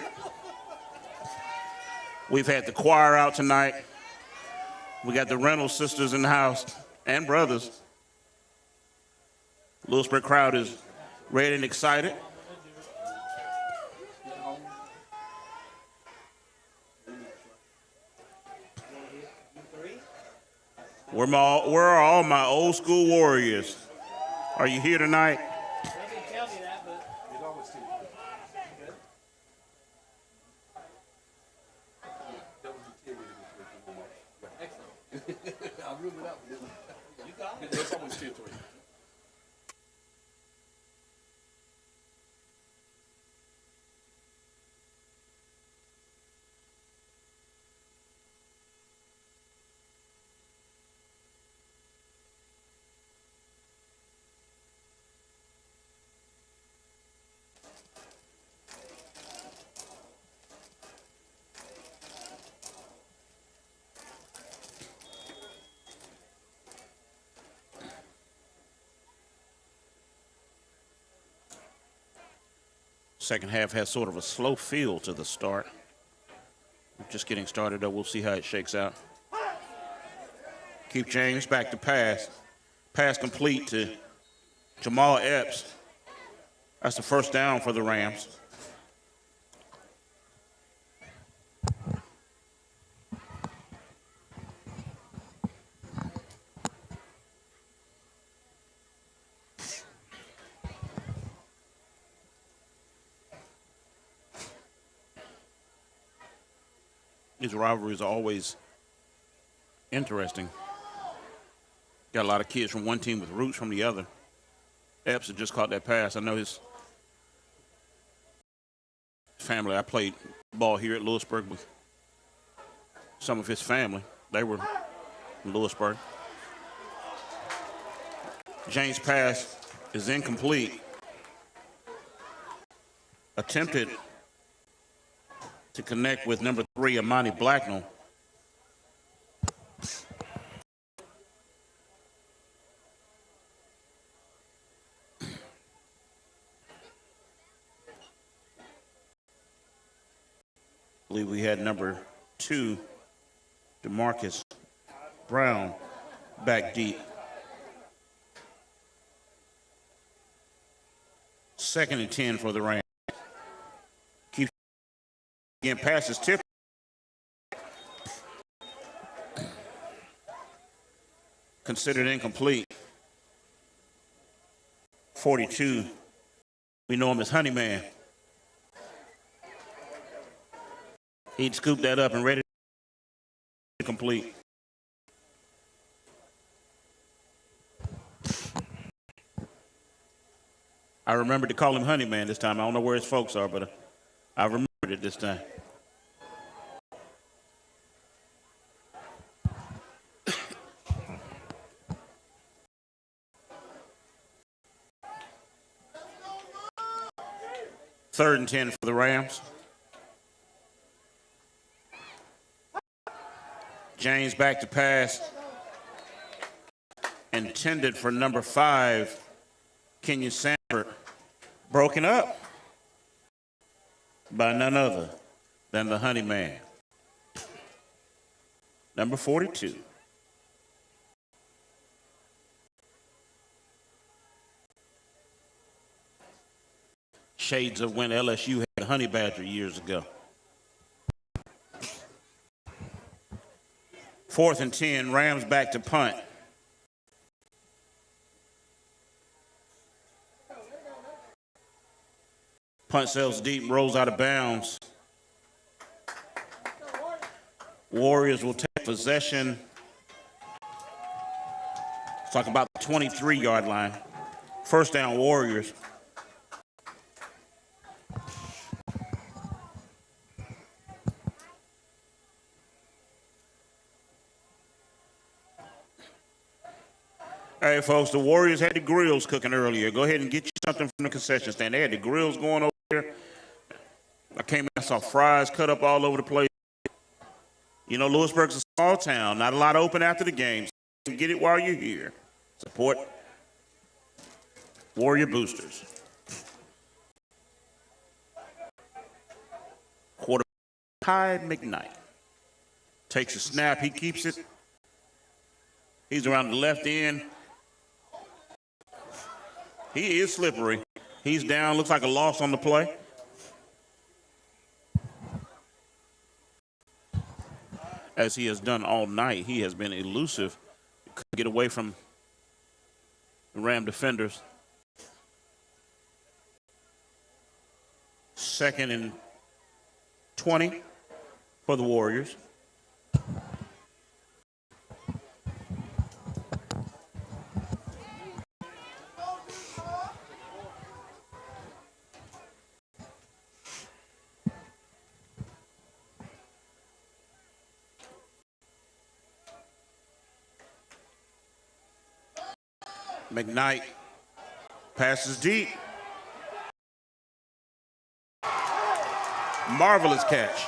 We've had the choir out tonight. We got the Reynolds sisters in the house and brothers. Lewisburg crowd is ready and excited. Where are all my old school Warriors? Are you here tonight? They didn't tell me that, but it's always too good. Excellent. I'll rule it out. You got it. It's almost 10-3. Second half has sort of a slow feel to the start. Just getting started, though. We'll see how it shakes out. Keith James back to pass. Pass complete to Jamal Epps. That's the first down for the Rams. These rivalries are always interesting. Got a lot of kids from one team with roots from the other. Epps had just caught that pass. I know his family. I played ball here at Lewisburg with some of his family. They were in Lewisburg. James' pass is incomplete. Attempted to connect with number 3, Amani Blacknell. I believe we had number 2, DeMarcus Brown, back deep. Second and 10 for the Rams. Again, pass is tipped. Considered incomplete. 42. We know him as Honeyman. He'd scoop that up and ready to complete. I remembered to call him Honeyman this time. I don't know where his folks are, but I remembered it this time. Third and 10 for the Rams. James back to pass. Intended for number 5, Kenyon Sanford. Broken up by none other than the Honeyman. Number 42. Shades of when LSU had a Honey Badger years ago. 4th and 10, Rams back to punt. Punt sails deep, rolls out of bounds. Warriors will take possession. Let's talk about the 23-yard line. First down, Warriors. All right, folks, the Warriors had the grills cooking earlier. Go ahead and get you something from the concession stand. They had the grills going over there. I came in, I saw fries cut up all over the place. You know, Lewisburg's a small town. Not a lot open after the game. So get it while you're here. Support Warrior Boosters. Quarterback Ty McKnight takes a snap. He keeps it. He's around the left end. He is slippery. He's down. Looks like a loss on the play. As he has done all night, he has been elusive. Couldn't get away from the Ram defenders. 2nd and 20 for the Warriors. McKnight passes deep. Marvelous catch.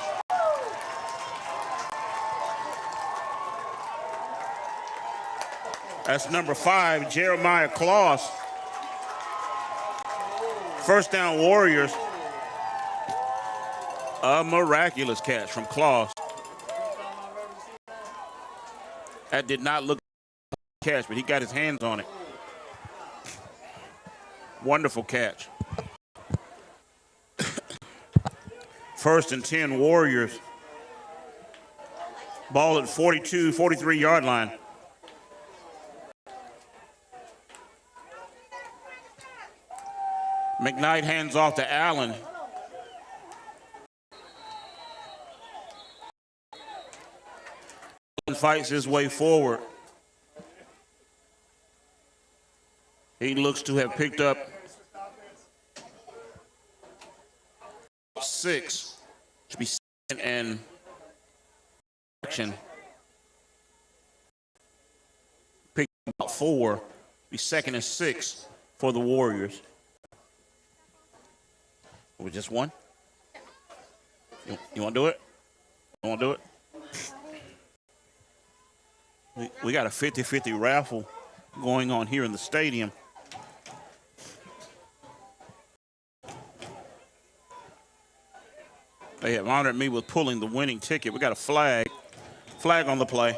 That's number 5, Jeremiah Claus. First down, Warriors. A miraculous catch from Claus. That did not look like a catch, but he got his hands on it. Wonderful catch. 1st and 10, Warriors. Ball at 42, 43-yard line. McKnight hands off to Allen. Allen fights his way forward. He looks to have picked up 6. Should be 2nd and action. Picked up 4. Be 2nd and 6 for the Warriors. With just one? You want to do it? You want to do it? We got a 50-50 raffle going on here in the stadium. They have honored me with pulling the winning ticket. We got a flag on the play.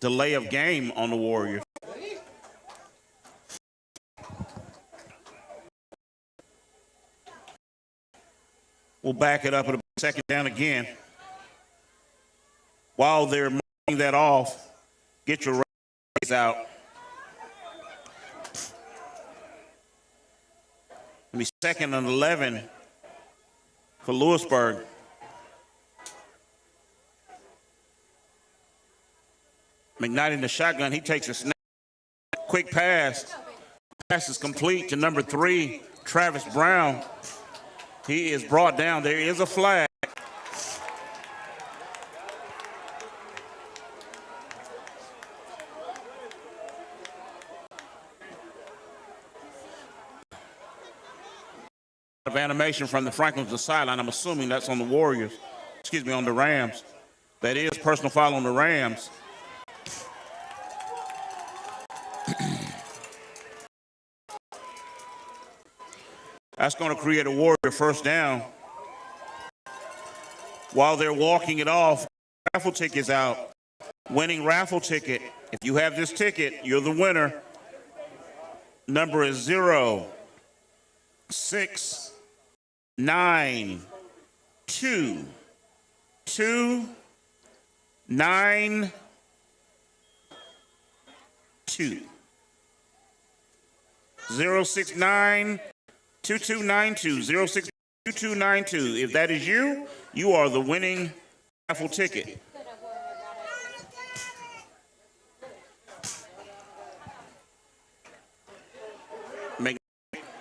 Delay of game on the Warriors. We'll back it up at a 2nd down again. While they're marking that off, get your raise out. It'll be 2nd and 11 for Lewisburg. McKnight in the shotgun. He takes a snap. Quick pass. Pass is complete to number 3, Travis Brown. He is brought down. There is a flag. Of animation from the Franklin to the sideline. I'm assuming that's on the Warriors. Excuse me, on the Rams. That is personal foul on the Rams. That's going to create a Warrior first down. While they're walking it off, raffle ticket's out. Winning raffle ticket. If you have this ticket, you're the winner. Number is 0, 6, 9, 2, 2, 9, 2. 069 2292 06 2292. If that is you, you are the winning raffle ticket.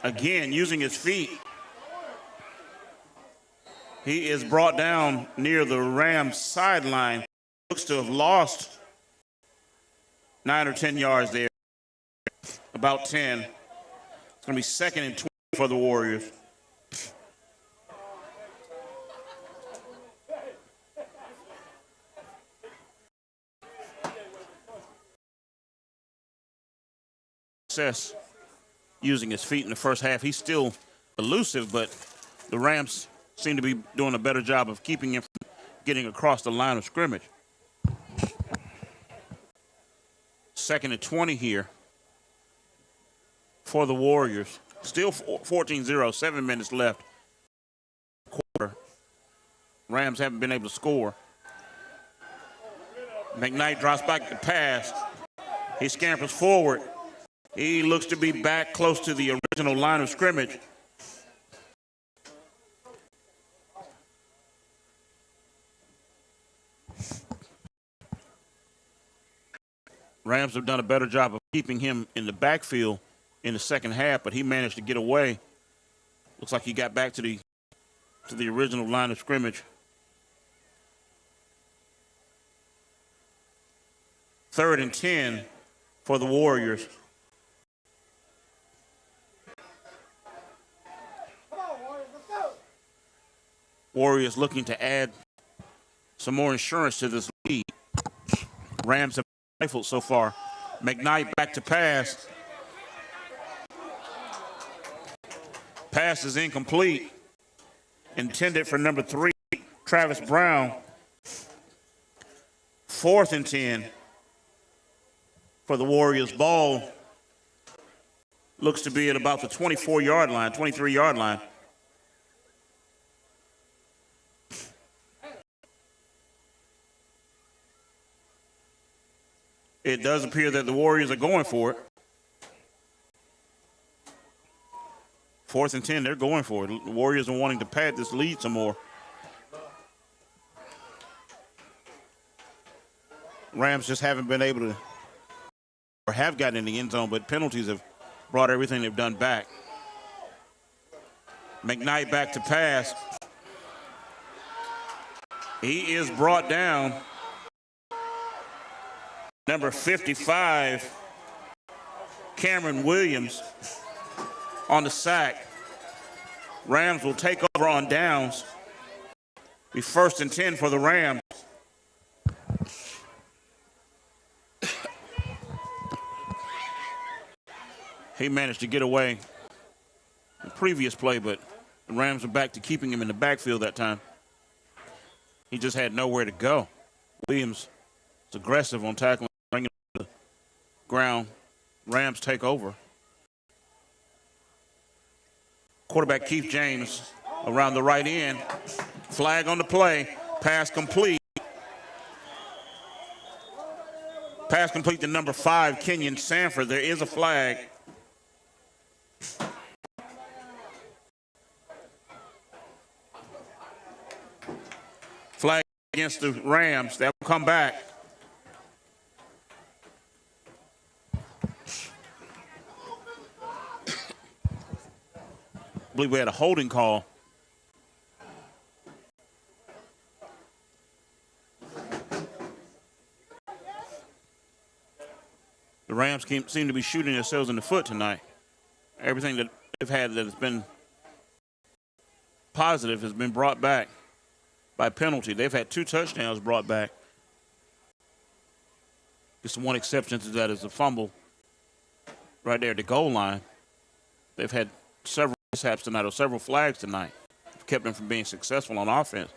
Again, using his feet. He is brought down near the Rams sideline. Looks to have lost 9 or 10 yards there. About 10. It's going to be 2nd and 20 for the Warriors. Success using his feet in the first half. He's still elusive, but the Rams seem to be doing a better job of keeping him from getting across the line of scrimmage. 2nd and 20 here for the Warriors. Still 14-0, 7 minutes left. Quarter. Rams haven't been able to score. McKnight drops back to pass. He scampers forward. He looks to be back close to the original line of scrimmage. Rams have done a better job of keeping him in the backfield in the second half, but he managed to get away. Looks like he got back to the original line of scrimmage. 3rd and 10 for the Warriors. Warriors looking to add some more insurance to this lead. Rams have rifled so far. McKnight back to pass. Pass is incomplete. Intended for number 3, Travis Brown. 4th and 10 for the Warriors. Ball looks to be at about the 24-yard line, 23-yard line. It does appear that the Warriors are going for it. 4th and 10, they're going for it. The Warriors are wanting to pad this lead some more. Rams just haven't been able to, or have gotten in the end zone, but penalties have brought everything they've done back. McKnight back to pass. He is brought down. Number 55, Cameron Williams on the sack. Rams will take over on downs. Be 1st and 10 for the Rams. He managed to get away in the previous play, but the Rams are back to keeping him in the backfield that time. He just had nowhere to go. Williams is aggressive on tackling, bringing him to the ground. Rams take over. Quarterback Keith James around the right end. Flag on the play. Pass complete. Pass complete to number 5, Kenyon Sanford. There is a flag. Flag against the Rams. That will come back. I believe we had a holding call. The Rams seem to be shooting themselves in the foot tonight. Everything that they've had that has been positive has been brought back by penalty. They've had 2 touchdowns brought back. Just one exception to that is a fumble right there at the goal line. They've had several mishaps tonight, or several flags tonight. Kept them from being successful on offense.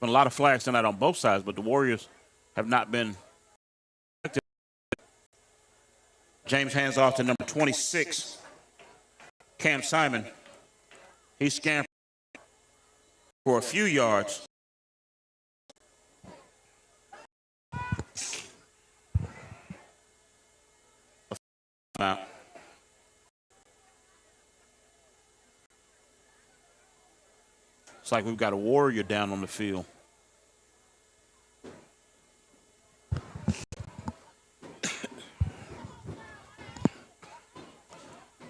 Been a lot of flags tonight on both sides, but the Warriors have not been effective. James hands off to number 26, Cam Simon. He scampered for a few yards. Out. Looks like we've got a Warrior down on the field.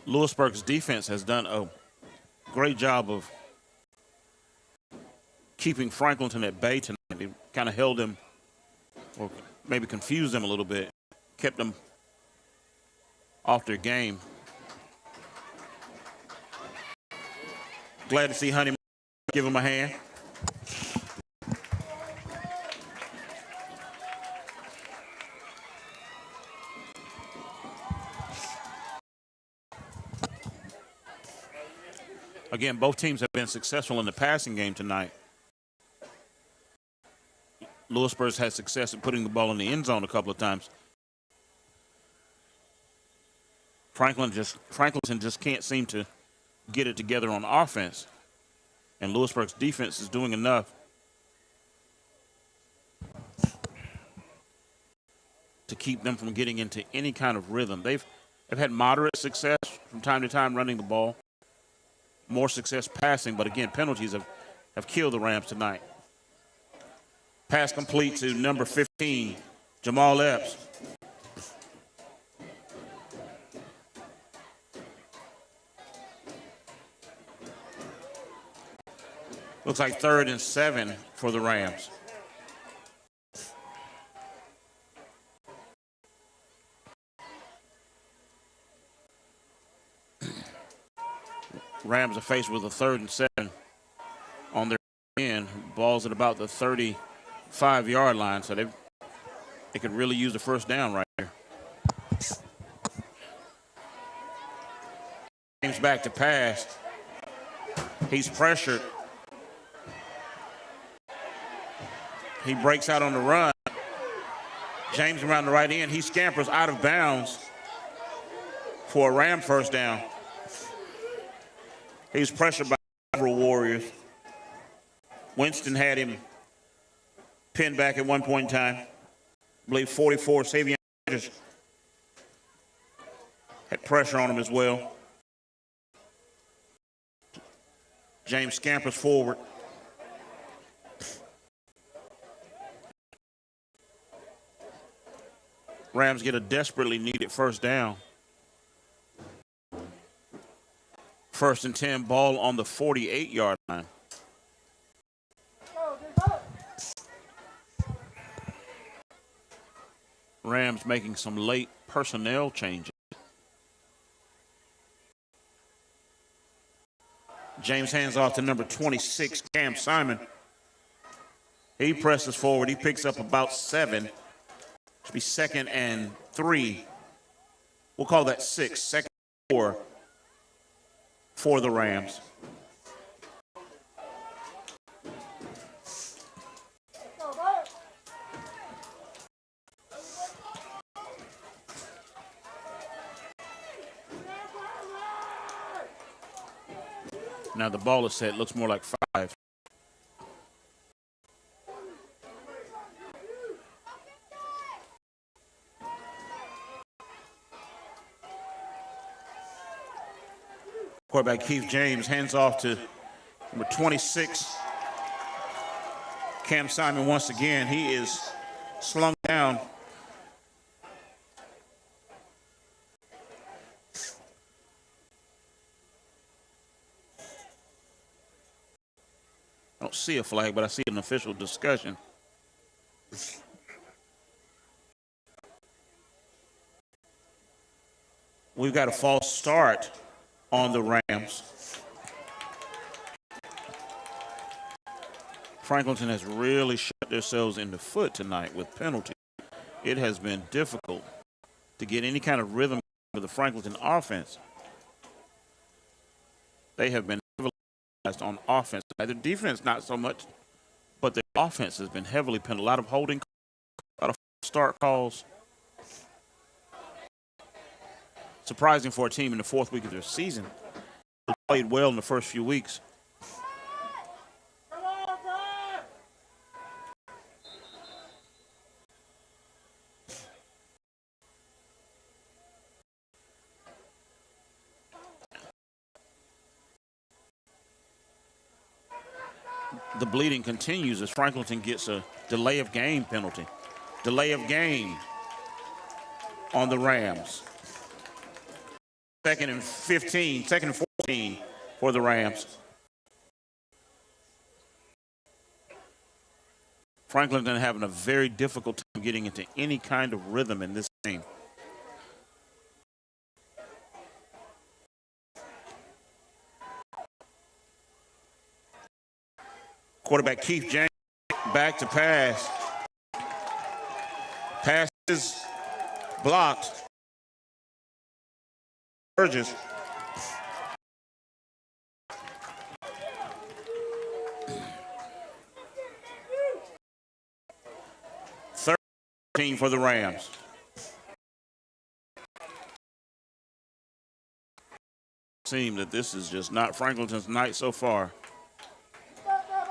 Lewisburg's defense has done a great job of keeping Franklinton at bay tonight. They kind of held him, or maybe confused them a little bit, kept them off their game. Glad to see Honey give him a hand. Again, both teams have been successful in the passing game tonight. Lewisburg's had success in putting the ball in the end zone a couple of times. Franklinton just can't seem to get it together on offense. And Lewisburg's defense is doing enough to keep them from getting into any kind of rhythm. They've had moderate success from time to time running the ball, more success passing, but again, penalties have killed the Rams tonight. Pass complete to number 15, Jamal Epps. Looks like 3rd and 7 for the Rams. Rams are faced with a 3rd and 7 on their end. Ball's at about the 35-yard line, so they could really use the first down right here. James back to pass. He's pressured. He breaks out on the run. James around the right end. He scampers out of bounds for a Ram first down. He's pressured by several Warriors. Winston had him pinned back at one point in time. I believe 44, Savion had pressure on him as well. James scampers forward. Rams get a desperately needed first down. 1st and 10, ball on the 48-yard line. Rams making some late personnel changes. James hands off to number 26, Cam Simon. He presses forward. He picks up about 7. Should be 2nd and 3. We'll call that 6. 2nd and 4 for the Rams. Now the ball is set. Looks more like 5. Quarterback Keith James hands off to number 26, Cam Simon once again. He is slung down. I don't see a flag, but I see an official discussion. We've got a false start on the Rams. Franklinton has really shot themselves in the foot tonight with penalties. It has been difficult to get any kind of rhythm with the Franklinton offense. They have been heavily penalized on offense. Their defense not so much, but their offense has been heavily penalized. A lot of holding, a lot of start calls. Surprising for a team in the 4th week of their season. They played well in the first few weeks. the bleeding continues as Franklinton gets a delay of game penalty. Delay of game on the Rams. 2nd and 15, 2nd and 14 for the Rams. Franklinton having a very difficult time getting into any kind of rhythm in this game. Quarterback Keith James back to pass. Pass is blocked. Burgess. Third team for the Rams. Seems that this is just not Franklinton's night so far.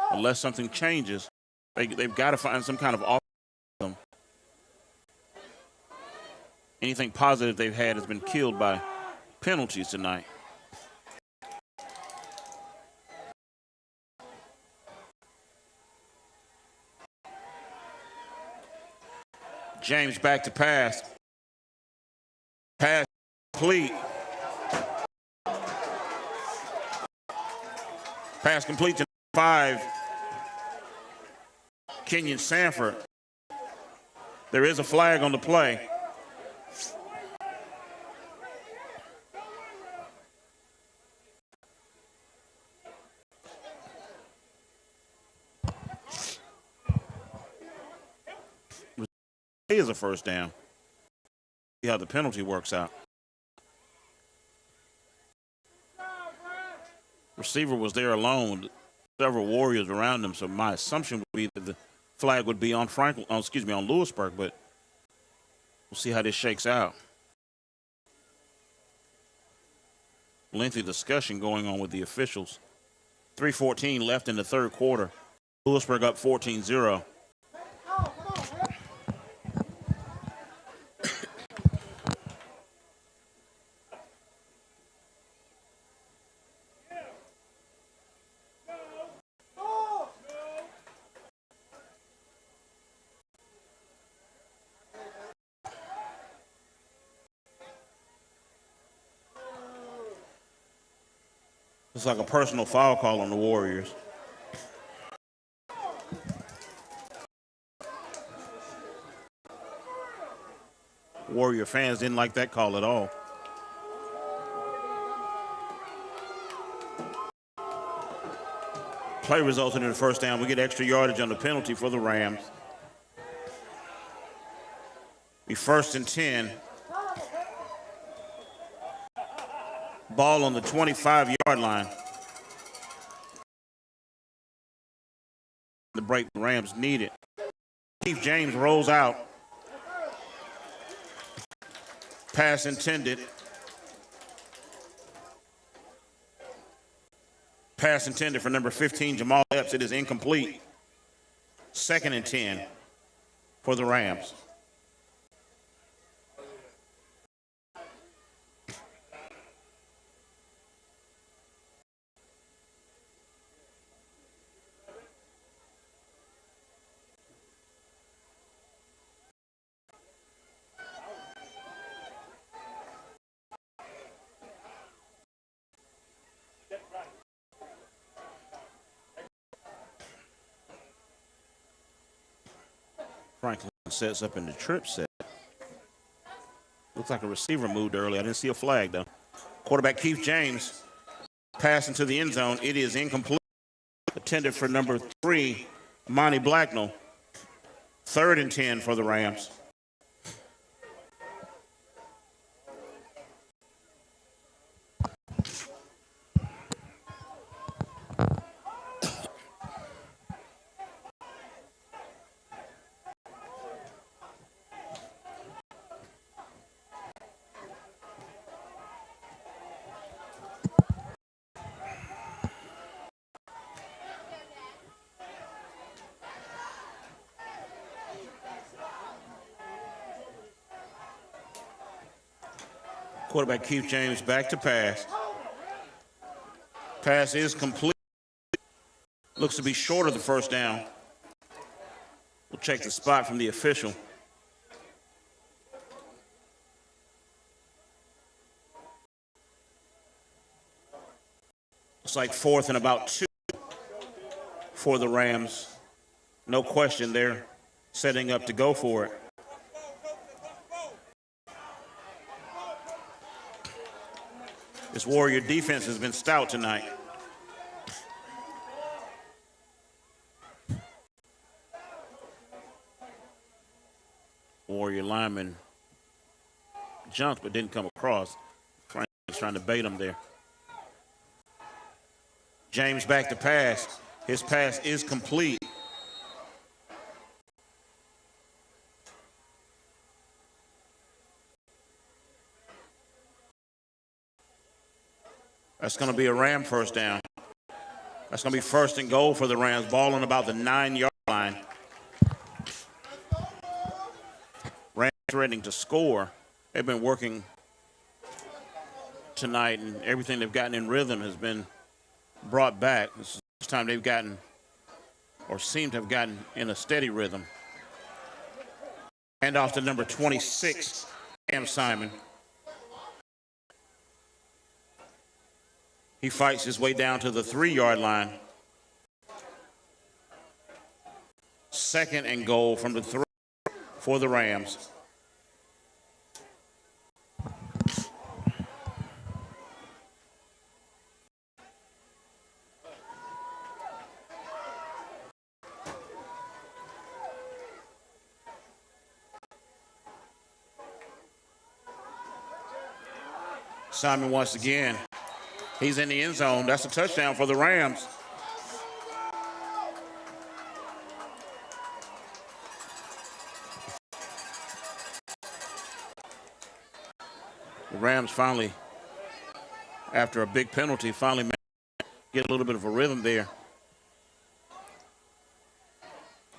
Unless something changes, they've got to find some kind of offense. Anything positive they've had has been killed by penalties tonight. James back to pass. Pass complete. Pass complete to 5. Kenyon Sanford. There is a flag on the play. It is a first down. See how the penalty works out. Receiver was there alone with several Warriors around him, so my assumption would be that the flag would be on on Lewisburg, but we'll see how this shakes out. Lengthy discussion going on with the officials. 3:14 left in the third quarter. Lewisburg up 14-0. It's like a personal foul call on the Warriors. Warrior fans didn't like that call at all. Play resulted in a first down. We get extra yardage on the penalty for the Rams. Be 1st and 10. Ball on the 25-yard line. The break the Rams need it. Keith James rolls out. Pass intended. Pass intended for number 15, Jamal Epps. It is incomplete. 2nd and 10 for the Rams. Franklin sets up in the trip set. Looks like a receiver moved early. I didn't see a flag, though. Quarterback Keith James pass into the end zone. It is incomplete. Intended for number 3, Monty Blacknell. 3rd and 10 for the Rams. Quarterback Keith James back to pass. Pass is complete. Looks to be short of the first down. We'll check the spot from the official. It's like 4th and about 2 for the Rams. No question, they're setting up to go for it. This Warrior defense has been stout tonight. Warrior lineman jumped but didn't come across. Frank was trying to bait him there. James back to pass. His pass is complete. That's going to be a Ram first down. That's going to be 1st and goal for the Rams, ball on about the 9-yard line. Rams threatening to score. They've been working tonight, and everything they've gotten in rhythm has been brought back. This is the first time they've gotten, or seem to have gotten, in a steady rhythm. Hand off to number 26, Cam Simon. He fights his way down to the 3-yard line. 2nd and goal from the 3 for the Rams. Simon once again. He's in the end zone. That's a touchdown for the Rams. The Rams finally, after a big penalty, finally managed to get a little bit of a rhythm there.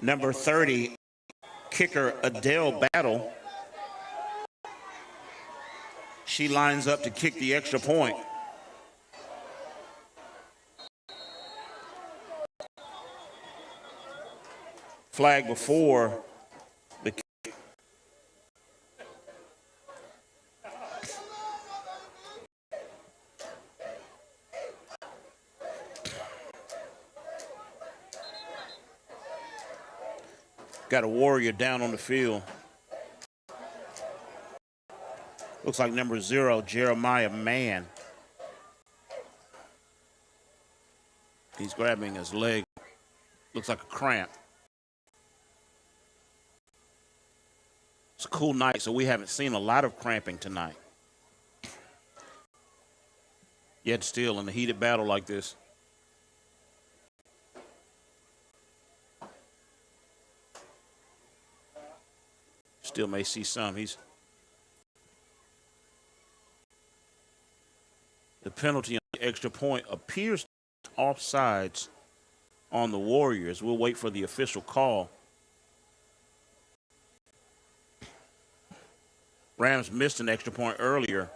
Number 30, kicker Adele Battle. She lines up to kick the extra point. Flag before the kick. Got a Warrior down on the field. Looks like number 0, Jeremiah Mann. He's grabbing his leg. Looks like a cramp. It's a cool night, so we haven't seen a lot of cramping tonight. Yet still, in a heated battle like this, still may see some. The penalty on the extra point appears offsides on the Warriors. We'll wait for the official call. Rams missed an extra point earlier.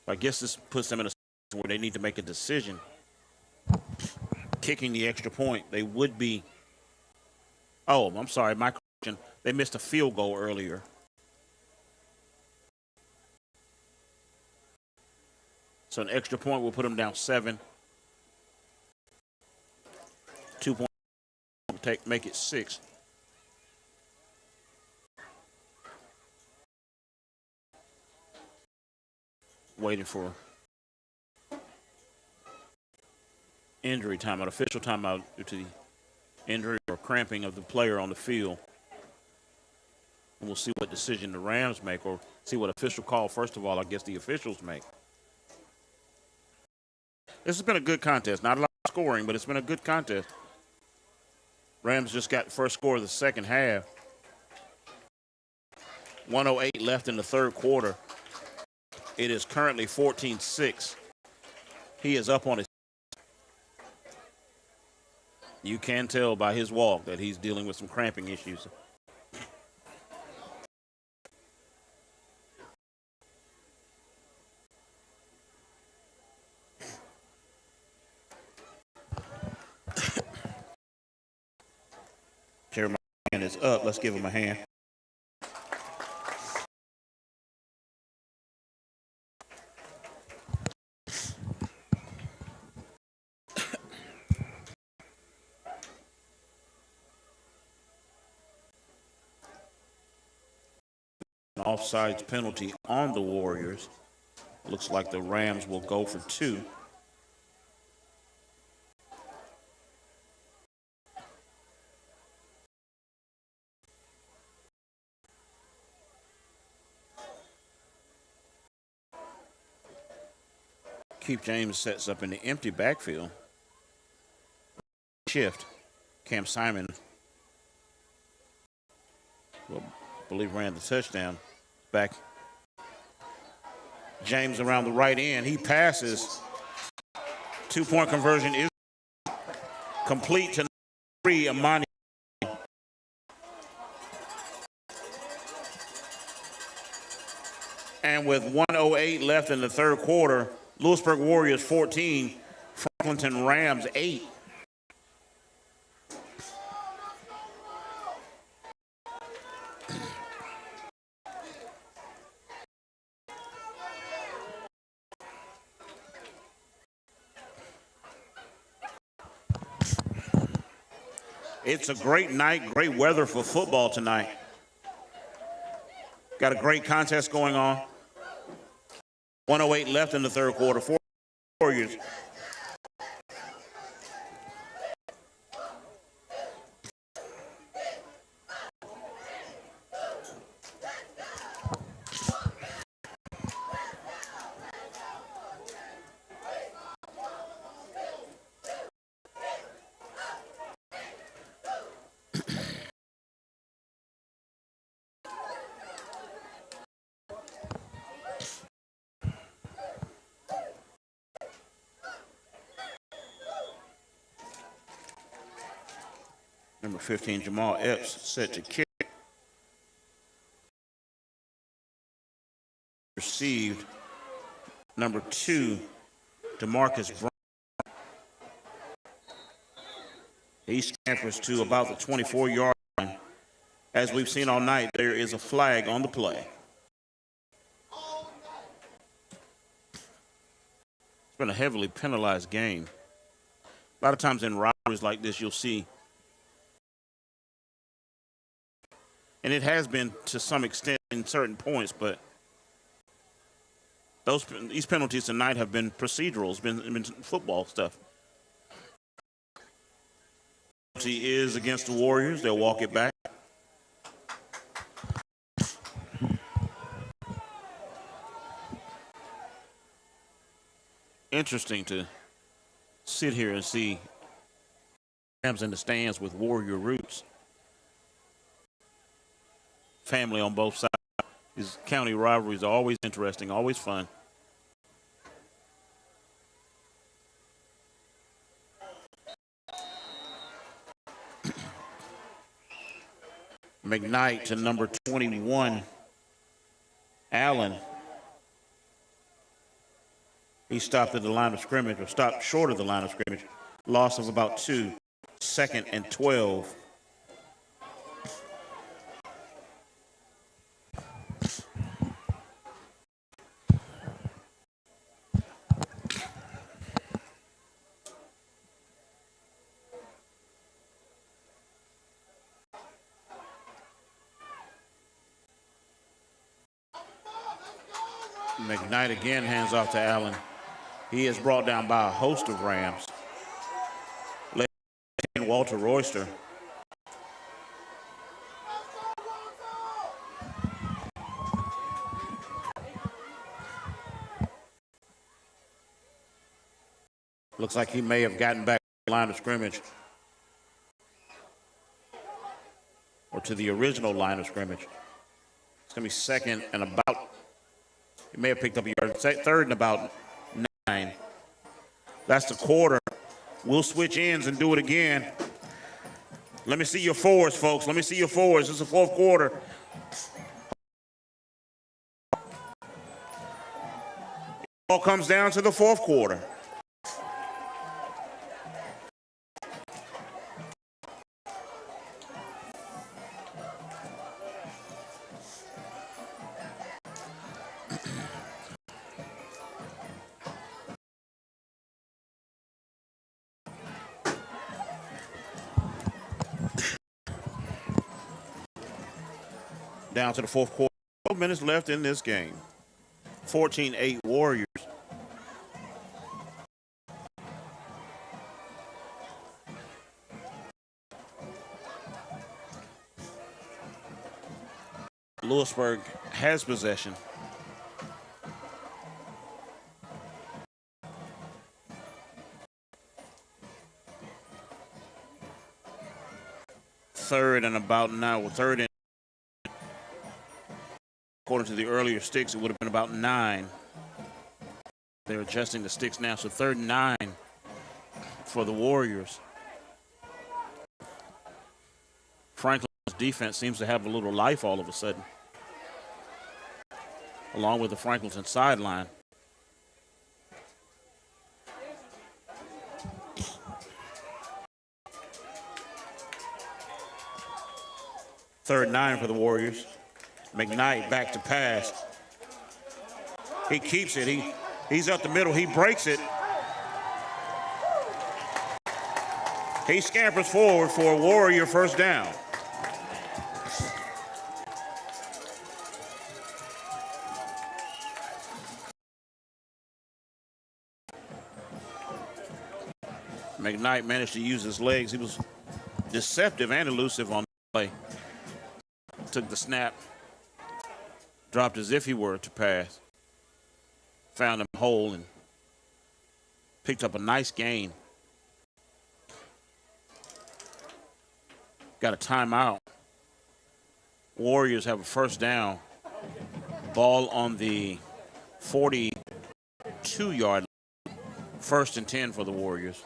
I guess this puts them in a situation where they need to make a decision. Kicking the extra point, they would be. Oh, I'm sorry, my correction. They missed a field goal earlier. So an extra point will put them down 7. 2 points will make it 6. Waiting for injury timeout, official timeout due to the injury or cramping of the player on the field. And we'll see what decision the Rams make, or see what official call, first of all, I guess the officials make. This has been a good contest. Not a lot of scoring, but it's been a good contest. Rams just got the first score of the second half. 1:08 left in the third quarter. It is currently 14-6. He is up on his. You can tell by his walk that he's dealing with some cramping issues. is up. Let's give him a hand. An offsides penalty on the Warriors. Looks like the Rams will go for 2. Keith James sets up in the empty backfield. Shift. Cam Simon, I believe, ran the touchdown. Back. James around the right end. He passes. 2-point conversion is complete to 3, Amani. And with 1:08 left in the third quarter, Lewisburg Warriors 14, Franklinton Rams 8. It's a great night, great weather for football tonight. Got a great contest going on. 1:08 left in the third quarter. 4 Warriors. Number 15, Jamal Epps, set to kick. Received. Number 2, DeMarcus Brown. He scampers to about the 24-yard line. As we've seen all night, there is a flag on the play. It's been a heavily penalized game. A lot of times in rivalries like this, you'll see. And it has been to some extent in certain points, but these penalties tonight have been procedurals, been football stuff. Penalty is against the Warriors. They'll walk it back. Interesting to sit here and see Rams in the stands with Warrior roots. Family on both sides. These county rivalries are always interesting, always fun. McKnight to number 21, Allen. He stopped at the line of scrimmage, or stopped short of the line of scrimmage. Loss of about 2, 2nd and 12. McKnight again hands off to Allen. He is brought down by a host of Rams. Walter Royster. Looks like he may have gotten back to the line of scrimmage. Or to the original line of scrimmage. It's going to be 2nd and about. He may have picked up a yard. 3rd and about 9. That's the quarter. We'll switch ends and do it again. Let me see your fours, folks. Let me see your fours. This is the 4th quarter. It all comes down to the 4th quarter. Down to the fourth quarter. 12 minutes left in this game. 14-8 Warriors. Lewisburg has possession. Third and about now. Well, third and according to the earlier sticks, it would have been about 9. They're adjusting the sticks now, so 3rd and 9 for the Warriors. Franklin's defense seems to have a little life all of a sudden, along with the Franklinton sideline. Third and 9 for the Warriors. McKnight back to pass. He keeps it. He's up the middle. He breaks it. He scampers forward for a Warrior first down. McKnight managed to use his legs. He was deceptive and elusive on the play. Took the snap, dropped as if he were to pass, found him hole, and picked up a nice gain. Got a timeout. Warriors have a first down. Ball on the 42-yard line. 1st and 10 for the Warriors.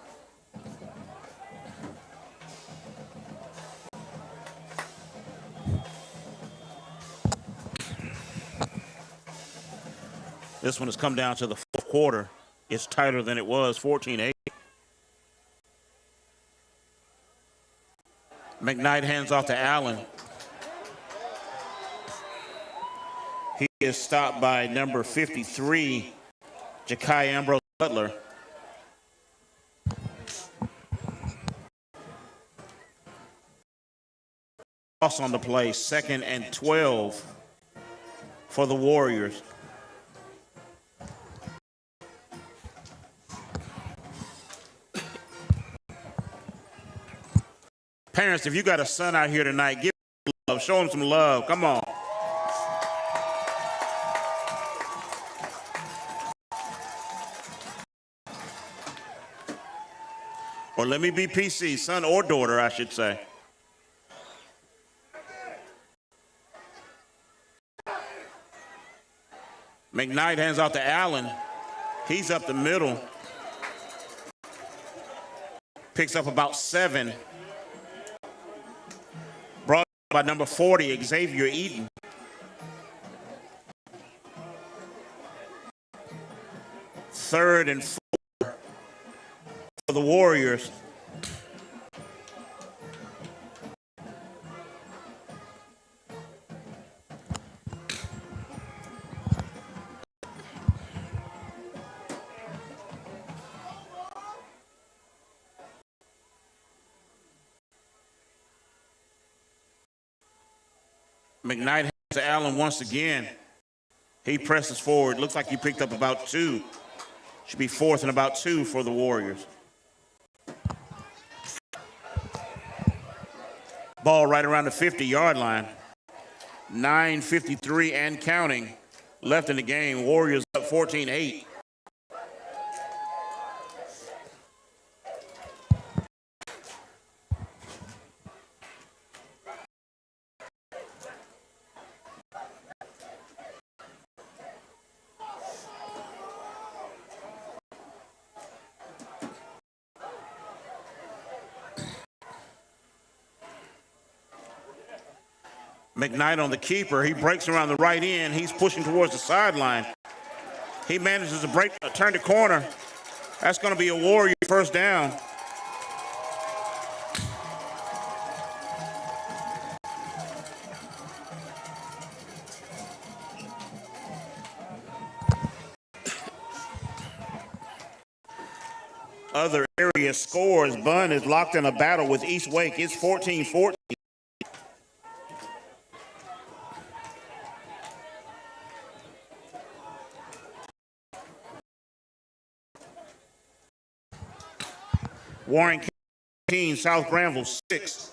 This one has come down to the fourth quarter. It's tighter than it was, 14-8. McKnight hands off to Allen. He is stopped by number 53, Ja'Kai Ambrose Butler. Loss on the play, 2nd and 12 for the Warriors. Parents, if you got a son out here tonight, give him love. Show him some love. Come on. Or let me be PC, son or daughter, I should say. McKnight hands out to Allen. He's up the middle. Picks up about 7. Brought by number 40, Xavier Eaton. Third and 4 for the Warriors. McKnight has to Allen once again. He presses forward. Looks like he picked up about 2. Should be 4th and about 2 for the Warriors. Ball right around the 50-yard line. 9:53 and counting left in the game. Warriors up 14-8. McKnight on the keeper. He breaks around the right end. He's pushing towards the sideline. He manages to turn the corner. That's going to be a Warrior first down. Other area scores. Bunn is locked in a battle with East Wake. It's 14-14. Warren 15, South Granville 6.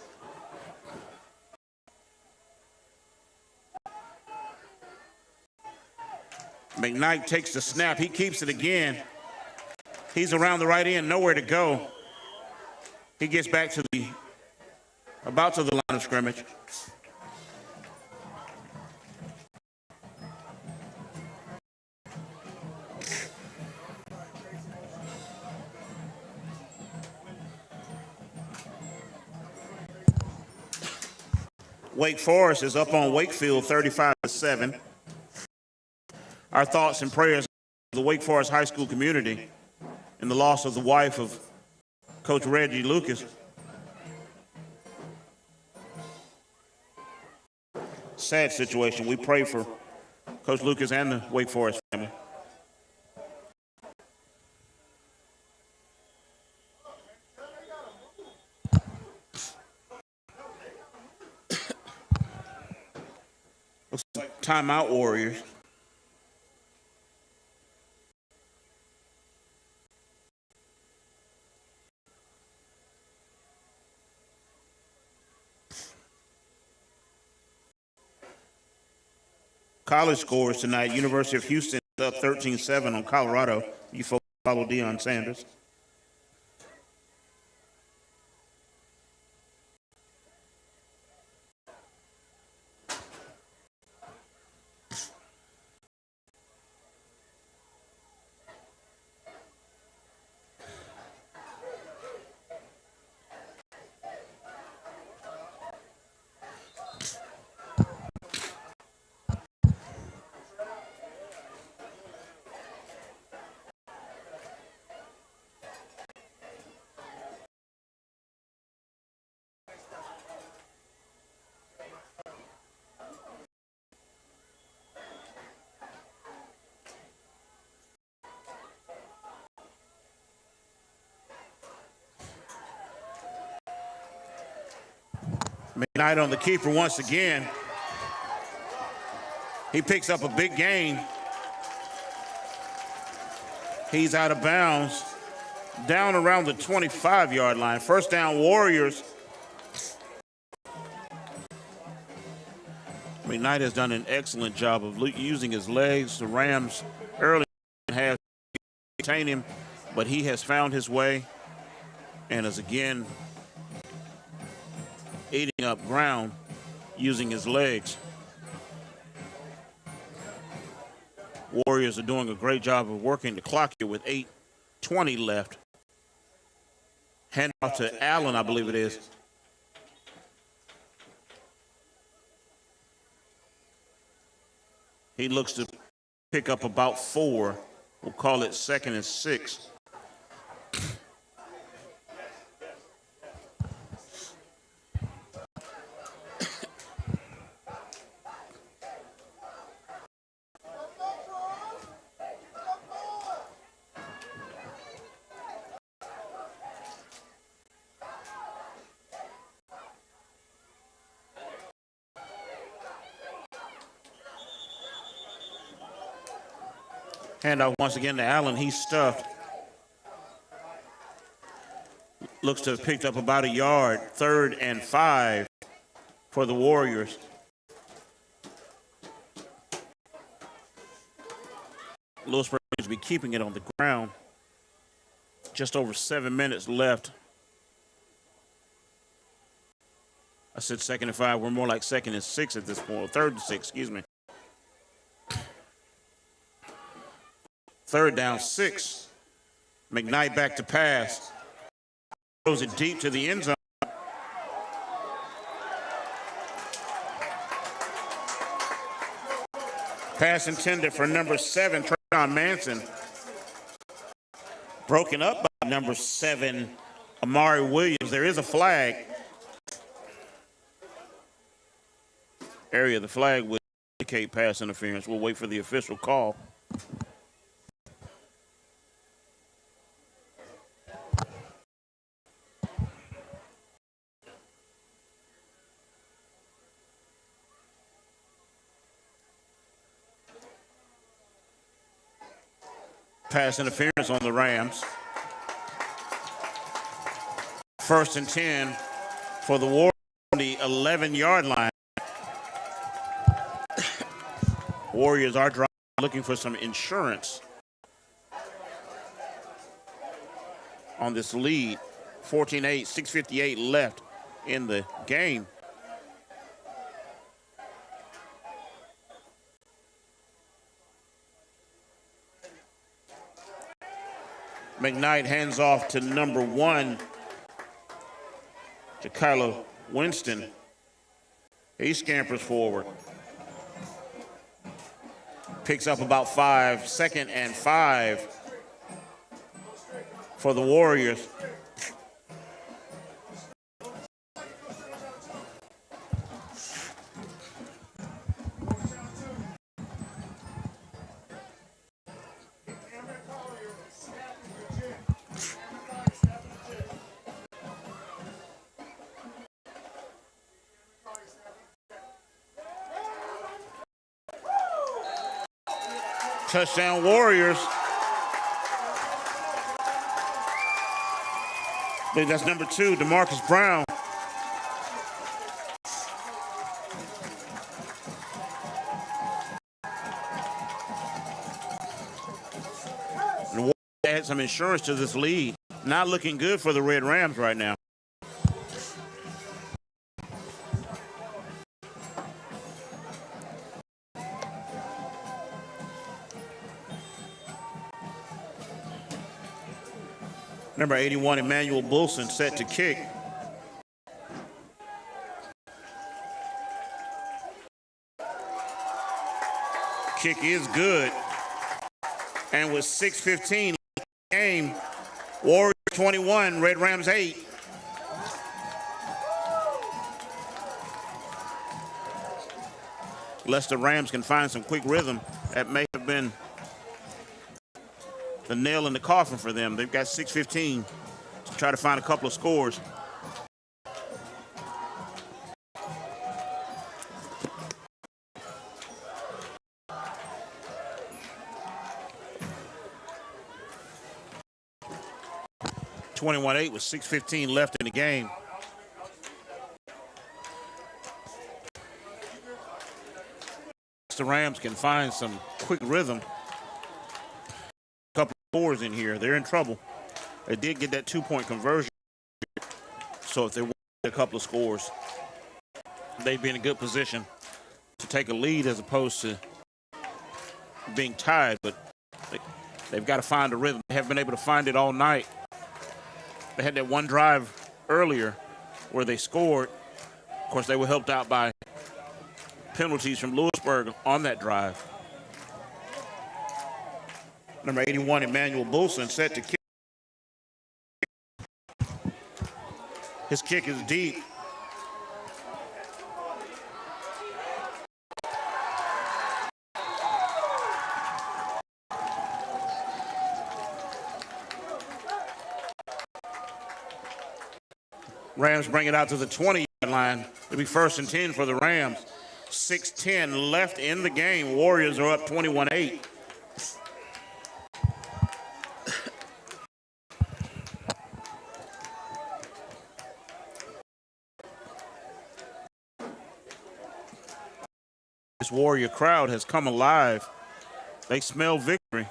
McKnight takes the snap. He keeps it again. He's around the right end, nowhere to go. He gets back to the line of scrimmage. Wake Forest is up on Wakefield 35-7. Our thoughts and prayers for the Wake Forest High School community in the loss of the wife of Coach Reggie Lucas. Sad situation. We pray for Coach Lucas and the Wake Forest family. Looks like timeout Warriors. College scores tonight. University of Houston is up 13-7 on Colorado. You folks follow Deion Sanders. McKnight on the keeper once again. He picks up a big gain. He's out of bounds, down around the 25-yard line. First down, Warriors. McKnight has done an excellent job of using his legs. The Rams early have contained him, but he has found his way and is again eating up ground using his legs. Warriors are doing a great job of working the clock here with 8:20 left. Hand off to Allen, I believe it is. He looks to pick up about 4. We'll call it 2nd and 6. Handoff once again to Allen. He's stuffed. Looks to have picked up about a yard. 3rd and 5 for the Warriors. Lewisburg needs to be keeping it on the ground. Just over 7 minutes left. I said 2nd and 5. We're more like 2nd and 6 at this point. 3rd and 6, excuse me. 3rd down, 6. McKnight back to pass. Throws it deep to the end zone. Pass intended for number 7, Trayon Manson. Broken up by number 7, Amari Williams. There is a flag. Area of the flag would indicate pass interference. We'll wait for the official call. Pass interference on the Rams. First and 10 for the Warriors on the 11-yard line. Warriors are driving, looking for some insurance on this lead. 14-8, 6:58 left in the game. McKnight hands off to number 1, Jakyla Winston. He scampers forward. Picks up about 5, 2nd and 5 for the Warriors. Touchdown Warriors. I believe that's number 2, DeMarcus Brown. The Warriors add some insurance to this lead. Not looking good for the Red Rams right now. Number 81, Emmanuel Bulson, set to kick. Kick is good. And with 6:15 left in the game, Warriors 21, Red Rams 8. Unless the Rams can find some quick rhythm, that may have been the nail in the coffin for them. They've got 6:15 to try to find a couple of scores. (21-8) with 6:15 left in the game. The Rams can find some quick rhythm. Scores in here, they're in trouble. They did get that 2-point conversion, so if they win a couple of scores, they'd be in a good position to take a lead as opposed to being tied. But they've got to find a rhythm. They haven't been able to find it all night. They had that one drive earlier where they scored. Of course, they were helped out by penalties from Lewisburg on that drive. Number 81, Emmanuel Bulson, set to kick. His kick is deep. Rams bring it out to the 20-yard line. It'll be 1st and 10 for the Rams. 6:10 left in the game. Warriors are up 21-8. This Warrior crowd has come alive. They smell victory.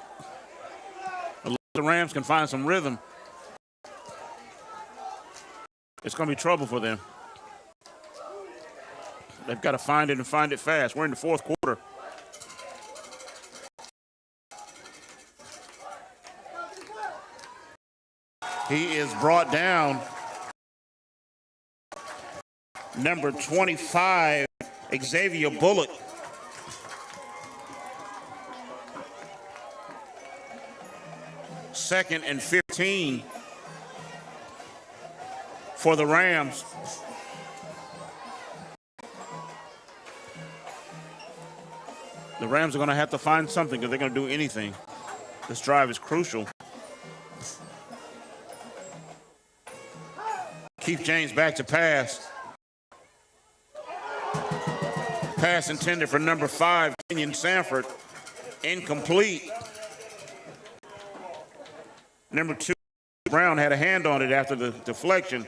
Unless the Rams can find some rhythm, it's going to be trouble for them. They've got to find it and find it fast. We're in the 4th quarter. He is brought down. Number 25, Xavier Bullock. Second and 15 for the Rams. The Rams are going to have to find something if they're going to do anything. This drive is crucial. Keith James back to pass. Pass intended for number 5, Kenyon Sanford. Incomplete. Number 2, Brown had a hand on it after the deflection.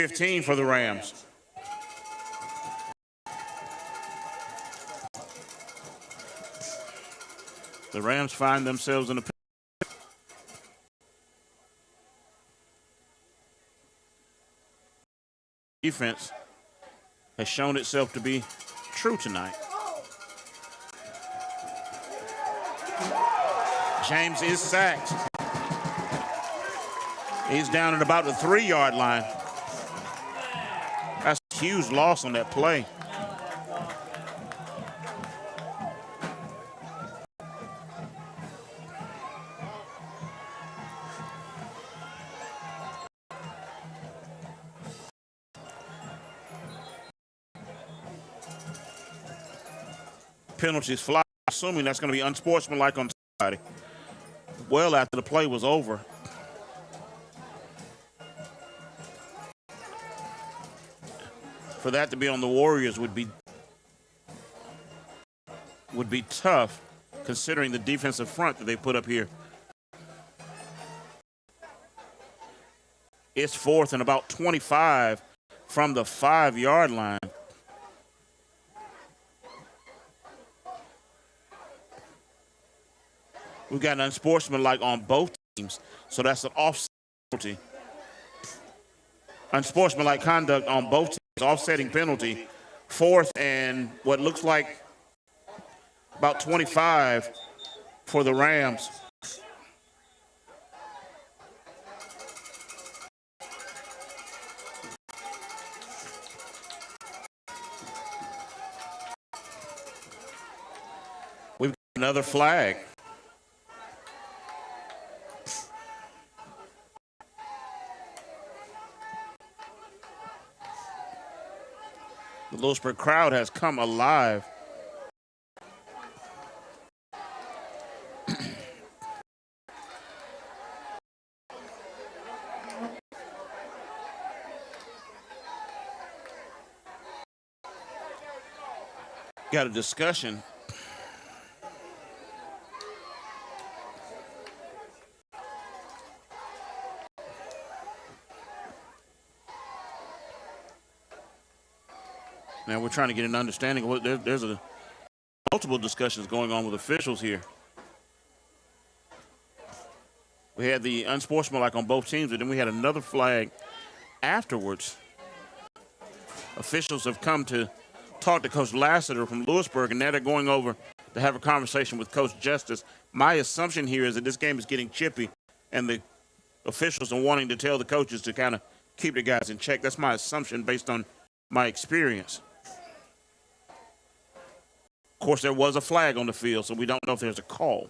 15 for the Rams. The Rams find themselves in a defense has shown itself to be true tonight. James is sacked. He's down at about the 3-yard line. That's a huge loss on that play. Penalties fly, assuming that's going to be unsportsmanlike on somebody. Well after the play was over. For that to be on the Warriors would be tough, considering the defensive front that they put up here. It's 4th and about 25 from the 5-yard line. We've got an unsportsmanlike on both teams, so that's an offset penalty. Unsportsmanlike conduct on both teams, offsetting penalty. 4th and what looks like about 25 for the Rams. We've got another flag. The Lewisburg crowd has come alive. Got a discussion. Now we're trying to get an understanding of what there's multiple discussions going on with officials here. We had the unsportsmanlike on both teams, and then we had another flag afterwards. Officials have come to talk to Coach Lassiter from Lewisburg, and now they're going over to have a conversation with Coach Justice. My assumption here is that this game is getting chippy, and the officials are wanting to tell the coaches to kind of keep the guys in check. That's my assumption based on my experience. Of course, there was a flag on the field, so we don't know if there's a call.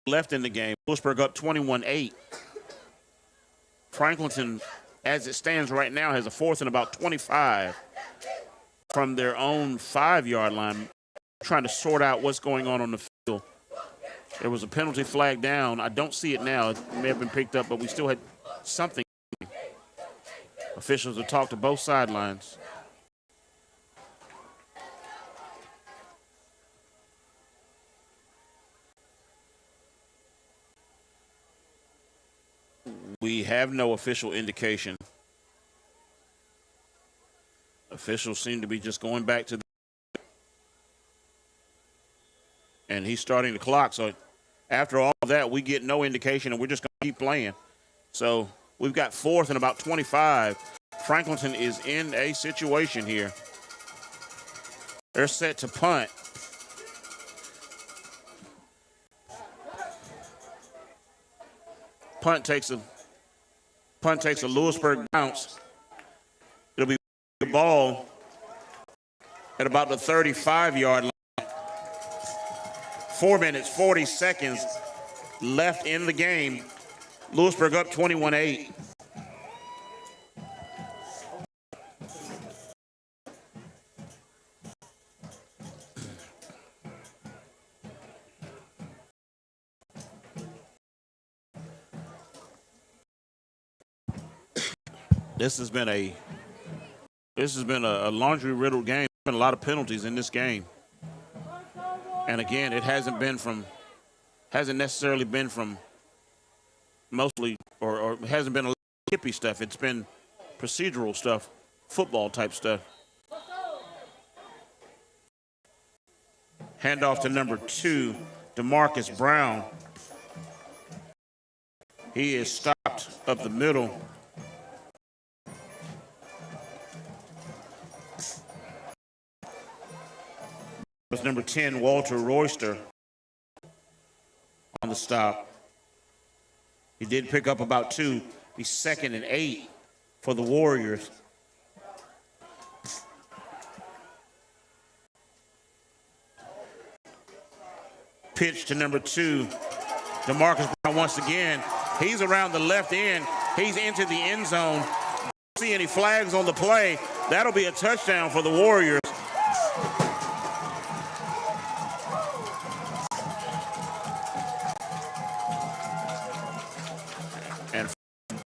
Left in the game. Lewisburg up 21-8. Franklinton, as it stands right now, has a 4th and about 25 from their own 5-yard line, trying to sort out what's going on the field. There was a penalty flag down. I don't see it now. It may have been picked up, but we still had something. Officials have talked to both sidelines. We have no official indication. Officials seem to be just going back to and he's starting the clock. So after all of that, we get no indication, and we're just going to keep playing. So we've got 4th and about 25. Franklinton is in a situation here. They're set to punt. Punt takes a Lewisburg bounce. It'll be the ball at about the 35-yard line. 4 minutes, 40 seconds left in the game. Lewisburg up 21-8. This has been a laundry riddled game. There's been a lot of penalties in this game. And again, it hasn't necessarily been from mostly, or it hasn't been a lot of Chippy stuff. It's been procedural stuff, football type stuff. Handoff to number 2, DeMarcus Brown. He is stopped up the middle. Was number 10, Walter Royster, on the stop. He did pick up about 2. He's 2nd and 8 for the Warriors. Pitch to number 2, DeMarcus Brown once again. He's around the left end. He's into the end zone. Don't see any flags on the play. That'll be a touchdown for the Warriors. And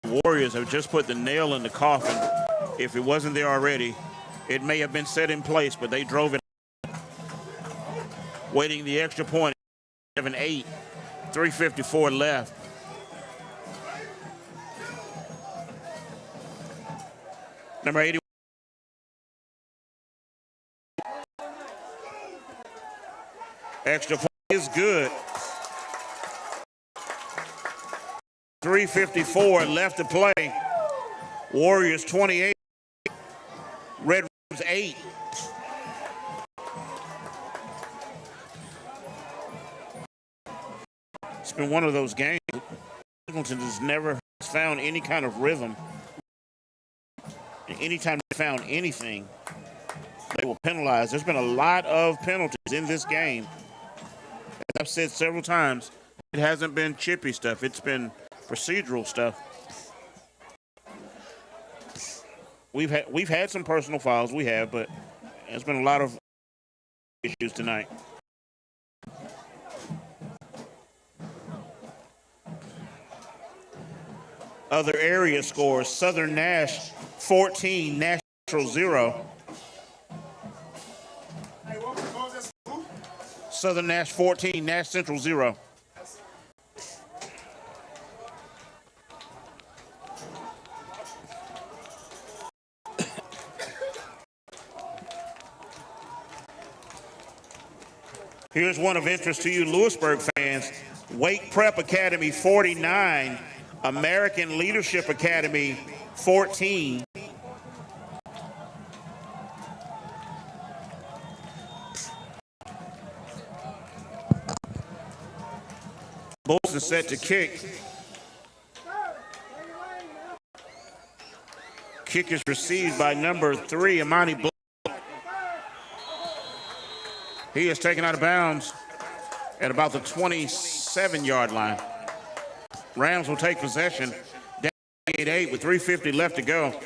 the Warriors have just put the nail in the coffin. If it wasn't there already, it may have been set in place, but they drove it. Waiting the extra point. 7-8, 3:54 left. Number 80. Extra point is good. 3:54 left to play. Warriors 28, Red Rams 8. It's been one of those games. Hamilton has never found any kind of rhythm. Anytime they found anything, they will penalize. There's been a lot of penalties in this game. As I've said several times, it hasn't been Chippy stuff. It's been procedural stuff. We've had some personal fouls, but there's been a lot of issues tonight. Other area scores: Southern Nash 14, Nash Central 0. Southern Nash 14, Nash Central 0. Here's one of interest to you Lewisburg fans. Wake Prep Academy 49, American Leadership Academy 14. Bulls are set to kick. Kick is received by number 3, Amani Bull. He is taken out of bounds at about the 27-yard line. Rams will take possession. Down 8-8 with 3:50 left to go.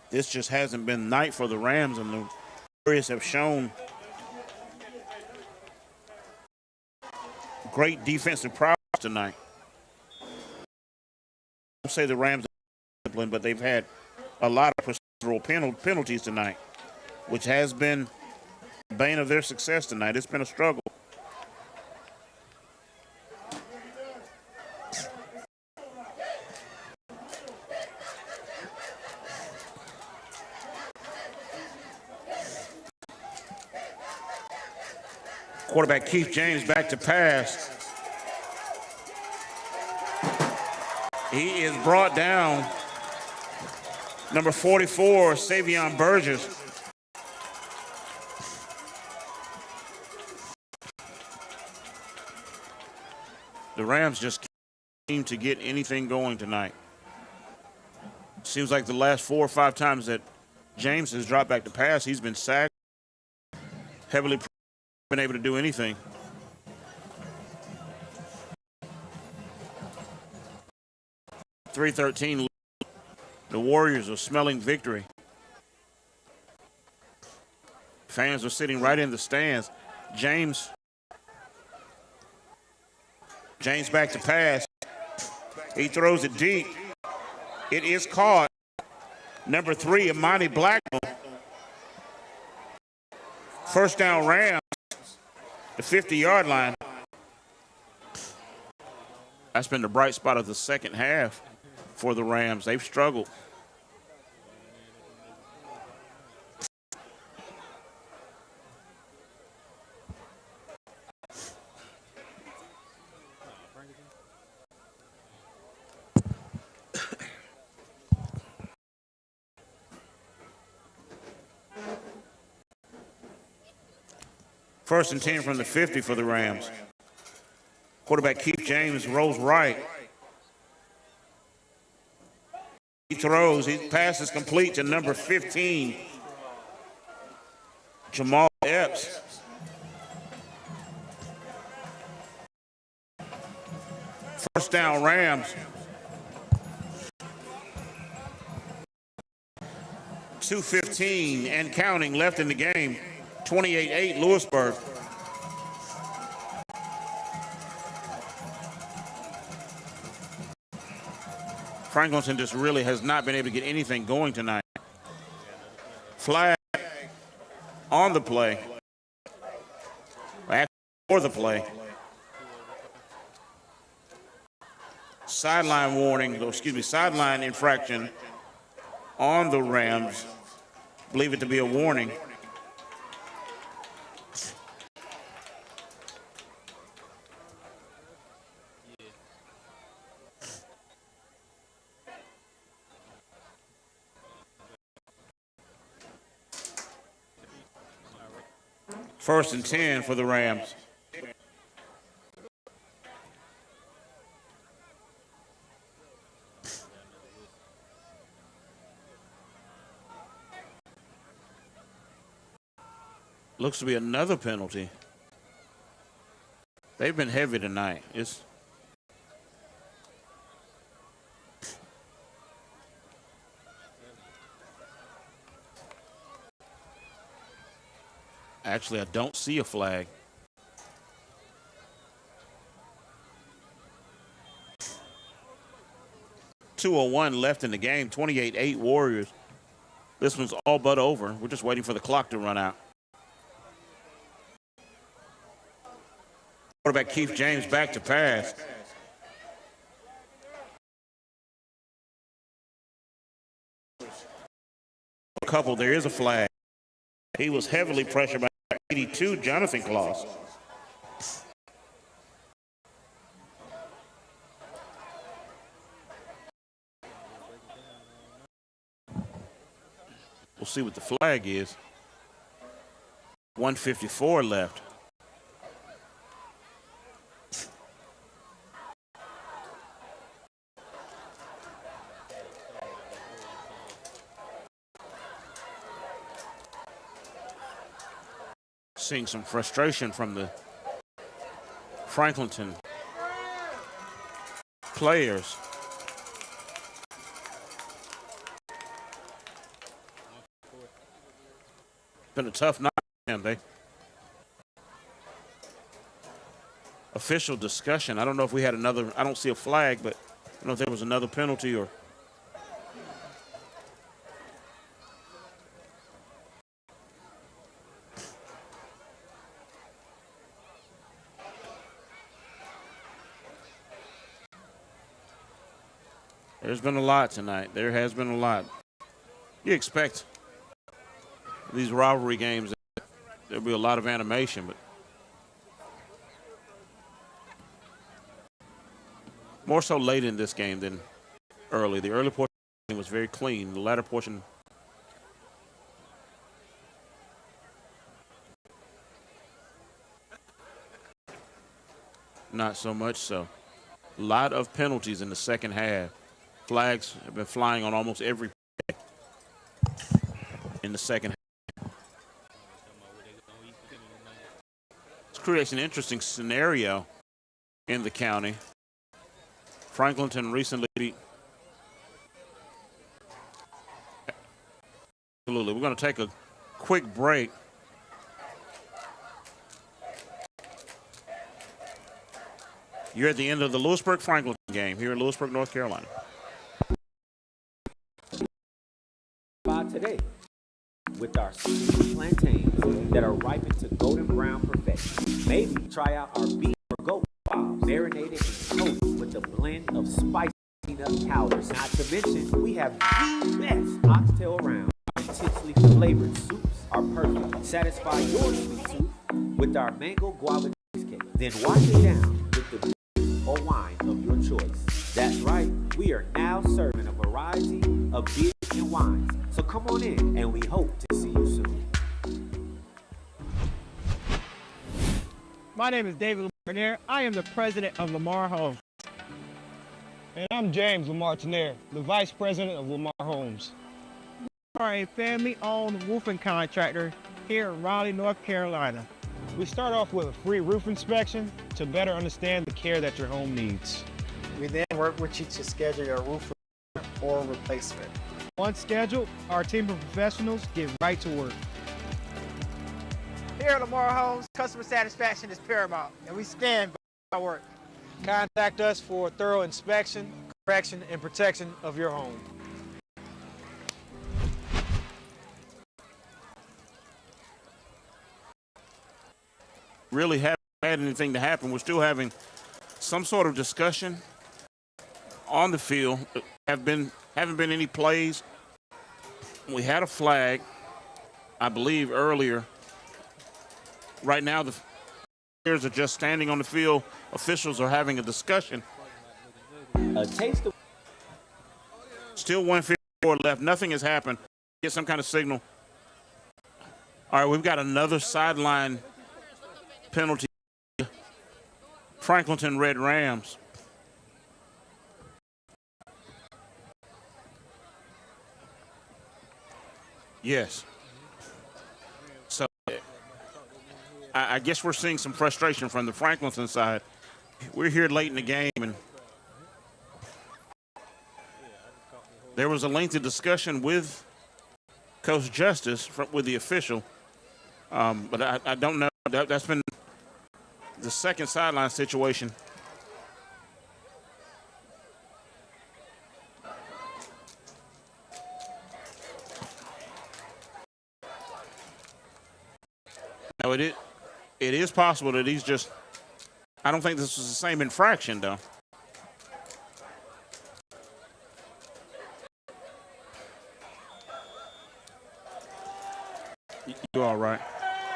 This just hasn't been night for the Rams, and the Warriors have shown great defensive prowess tonight. I don't say the Rams are disciplined, but they've had a lot of procedural penalties tonight, which has been the bane of their success tonight. It's been a struggle. Quarterback Keith James back to pass. He is brought down. Number 44, Savion Burgess. The Rams just can't seem to get anything going tonight. Seems like the last 4 or 5 times that James has dropped back to pass, he's been sacked, heavily been able to do anything. .313. The Warriors are smelling victory. Fans are sitting right in the stands. James back to pass. He throws it deep. It is caught. Number 3, Imani Blackmore. First down Rams, the 50-yard line. That's been the bright spot of the second half for the Rams. They've struggled. First and 10 from the 50 for the Rams. Quarterback Keith James rolls right. He throws. His pass is complete to number 15, Jamal Epps. First down Rams. 2:15 and counting left in the game. 28-8 Lewisburg. Franklinton just really has not been able to get anything going tonight. Flag on the play. Actually, for the play. Sideline warning, sideline infraction on the Rams. Believe it to be a warning. First and 10 for the Rams. Looks to be another penalty. They've been heavy tonight. Actually, I don't see a flag. .201 left in the game, 28-8 Warriors. This one's all but over. We're just waiting for the clock to run out. Quarterback Keith James back to pass. There is a flag. He was heavily pressured by 82, Jonathan Claus. We'll see what the flag is. 1:54 left. Seeing some frustration from the Franklinton players. Been a tough night for them. Official discussion. I don't know if we had another. I don't see a flag, but I don't know if there was another penalty or. There's been a lot tonight. There has been a lot. You expect these rivalry games, there'll be a lot of animation, but more so late in this game than early. The early portion was very clean. The latter portion, not so much so. A lot of penalties in the second half. Flags have been flying on almost every play in the second half. This creates an interesting scenario in the county. Franklinton recently beat. Absolutely. We're going to take a quick break. You're at the end of the Lewisburg-Franklin game here in Lewisburg, North Carolina. By today, with our sweet plantains that are ripened to golden brown perfection. Maybe try out our beef or goat bobs, marinated and coated with a blend of spicy peanut powders. Not to mention, we have the best oxtail round. Intensely flavored soups are perfect. Satisfy your sweet tooth with our mango guava cheesecake. Then wash it down with the beer or wine of your choice. That's right, we are now serving a variety of beers and wines. So come on in, and we hope to see you soon. My name is David Lamar. I am the president of Lamar Homes. And I'm James Lamar Tenaire, the vice president of Lamar Homes. We are a family-owned roofing contractor here in Raleigh, North Carolina. We start off with a free roof inspection to better understand the care that your home needs. We then work with you to schedule your roof or replacement. Once scheduled, our team of professionals get right to work. Here at Lamar Homes, customer satisfaction is paramount, and we stand by our work. Contact us for a thorough inspection, correction, and protection of your home. Really haven't had anything to happen. We're still having some sort of discussion on the field. Haven't been any plays. We had a flag, I believe, earlier. Right now, the players are just standing on the field. Officials are having a discussion. A taste of Still 1:54 left. Nothing has happened. Get some kind of signal. All right, we've got another sideline penalty. Franklinton Red Rams. Yes. So I guess we're seeing some frustration from the Franklinton side. We're here late in the game, and there was a lengthy discussion with Coach Justice, with the official, but I don't know. That's been the second sideline situation. Now, it is possible that he's just, I don't think this was the same infraction, though. You're all right.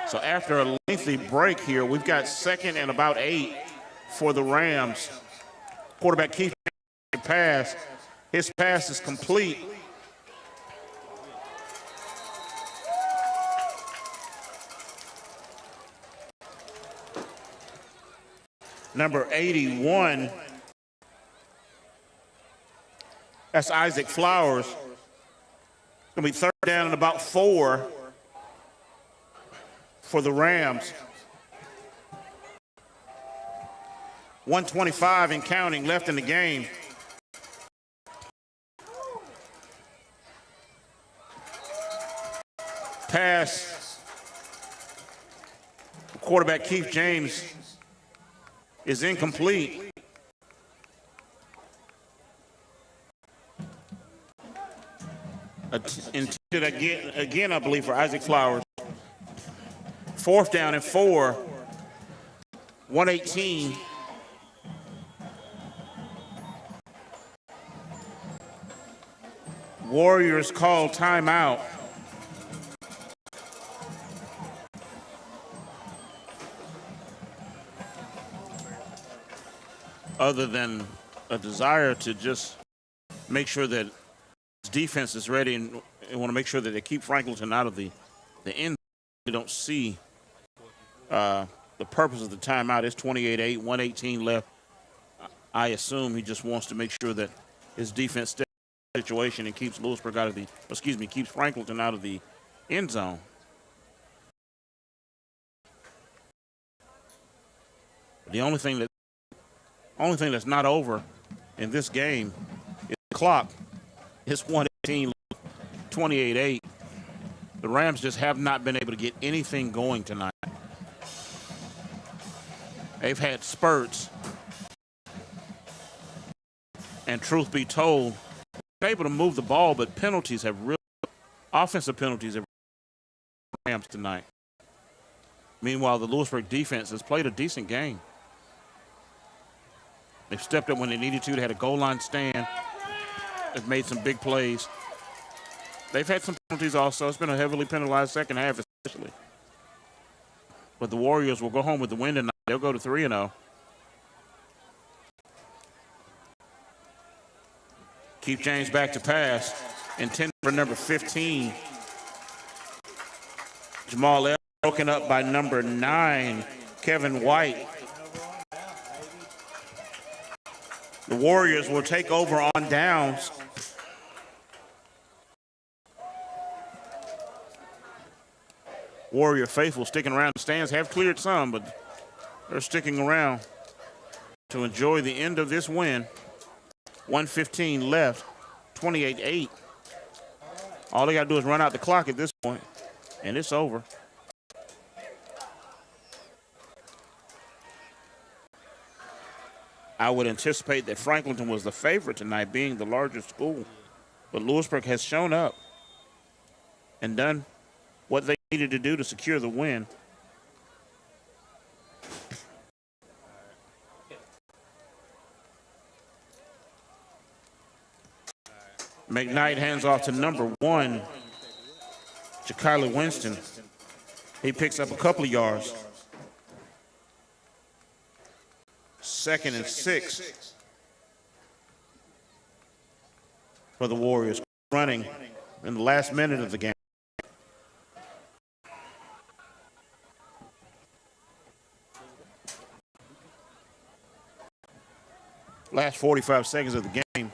So after a lengthy break here, we've got 2nd and about 8 for the Rams. Quarterback Keith pass. His pass is complete. Number 81, that's Isaac Flowers. It's going to be 3rd down and about 4 for the Rams. 1:25 and counting left in the game. Pass. Quarterback Keith James is incomplete. Intended again, I believe, for Isaac Flowers. 4th down and 4. 1:18. Warriors call timeout. Other than a desire to just make sure that his defense is ready and want to make sure that they keep Franklinton out of the end. We don't see the purpose of the timeout. It's 28-8, 1:18 left. I assume he just wants to make sure that his defense stays in the situation and keeps Lewisburg out of keeps Franklinton out of the end zone. The only thing that's not over in this game is the clock. It's 1:18, 28-8. The Rams just have not been able to get anything going tonight. They've had spurts, And truth be told, they're able to move the ball, but penalties have really, offensive penalties have Rams tonight. Meanwhile, the Lewisburg defense has played a decent game. They've stepped up when they needed to. They had a goal line stand. They've made some big plays. They've had some penalties also. It's been a heavily penalized second half, especially. But the Warriors will go home with the win tonight. They'll go to 3-0. Keep James back to pass. Intended for number 15. Jamal L. broken up by number 9, Kevin White. The Warriors will take over on downs. Warrior faithful sticking around. The stands have cleared some, but they're sticking around to enjoy the end of this win. 1:15 left, 28-8. All they got to do is run out the clock at this point, and it's over. I would anticipate that Franklinton was the favorite tonight, being the largest school. But Lewisburg has shown up and done what they needed to do to secure the win. McKnight hands off to number 1, Jakiley Winston. He picks up a couple of yards. 2nd and 6 for the Warriors, running in the last minute of the game. Last 45 seconds of the game.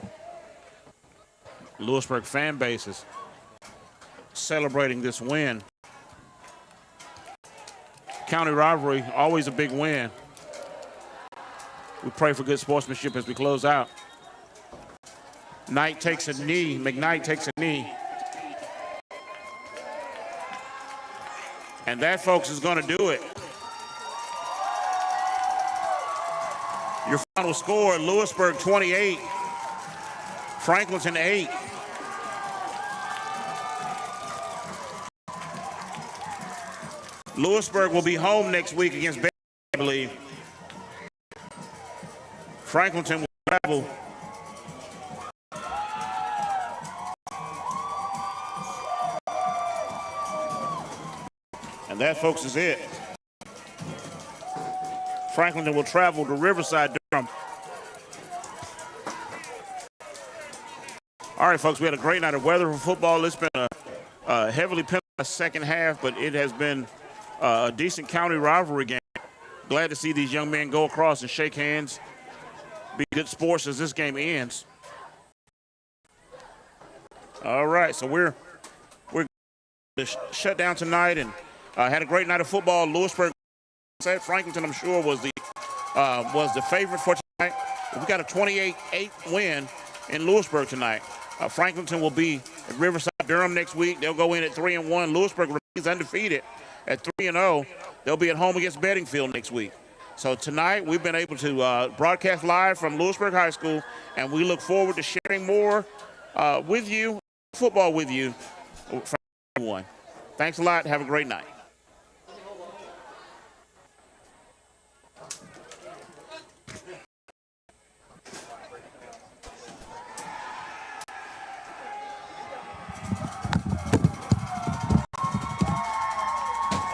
Lewisburg fan bases celebrating this win. County rivalry, always a big win. We pray for good sportsmanship as we close out. Knight takes a knee. McKnight takes a knee. And that, folks, is going to do it. Your final score, Lewisburg 28, Franklinton 8. Lewisburg will be home next week against Bay, I believe. Franklinton will travel. And that, folks, is it. Franklinton will travel to Riverside, Durham. All right, folks, we had a great night of weather for football. It's been a heavily penalized second half, but it has been a decent county rivalry game. Glad to see these young men go across and shake hands. Be good sports as this game ends. All right, so we're shut down tonight and had a great night of football. Lewisburg, Franklinton, I'm sure, was the favorite for tonight. We got a 28-8 win in Lewisburg tonight. Franklinton will be at Riverside, Durham next week. They'll go in at 3-1. Lewisburg remains undefeated at 3-0. They'll be at home against Beddingfield next week. So tonight we've been able to broadcast live from Lewisburg High School, and we look forward to sharing more with you, football with you, from everyone. Thanks a lot. Have a great night.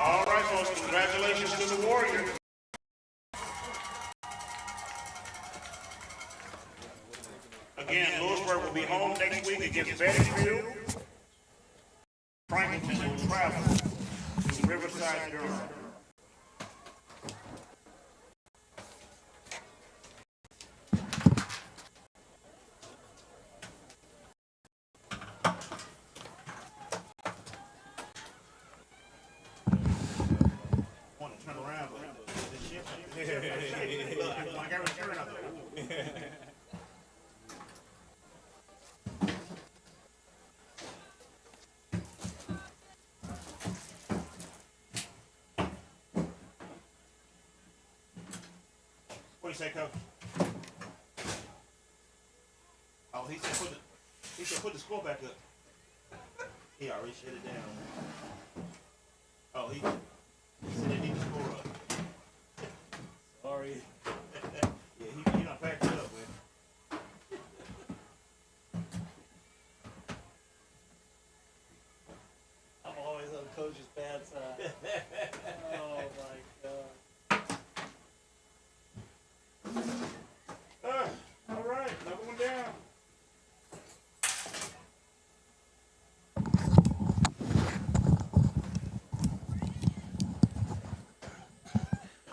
All right, folks, congratulations to the Warriors. Again, Lewisburg will be home next week against Beddingfield. Franklinton will travel to Riverside, Durham. What do you say, Coach? he said put the score back up. He already shut it down. Oh, he said they need to score up. Sorry. Yeah, he done packed it up, man. I'm always on the coach's bad side. Oh my God. All right, another one down.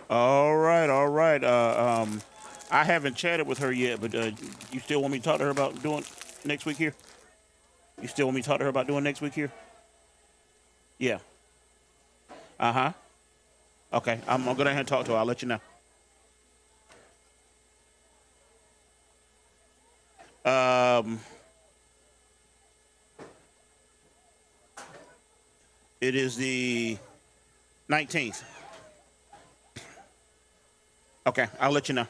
All right, all right. I haven't chatted with her yet, but you still want me to talk to her about doing next week here? You still want me to talk to her about doing next week here? Yeah. Uh-huh. Okay, I'm gonna go down here and talk to her. I'll let you know. It is the 19th. Okay, I'll let you know.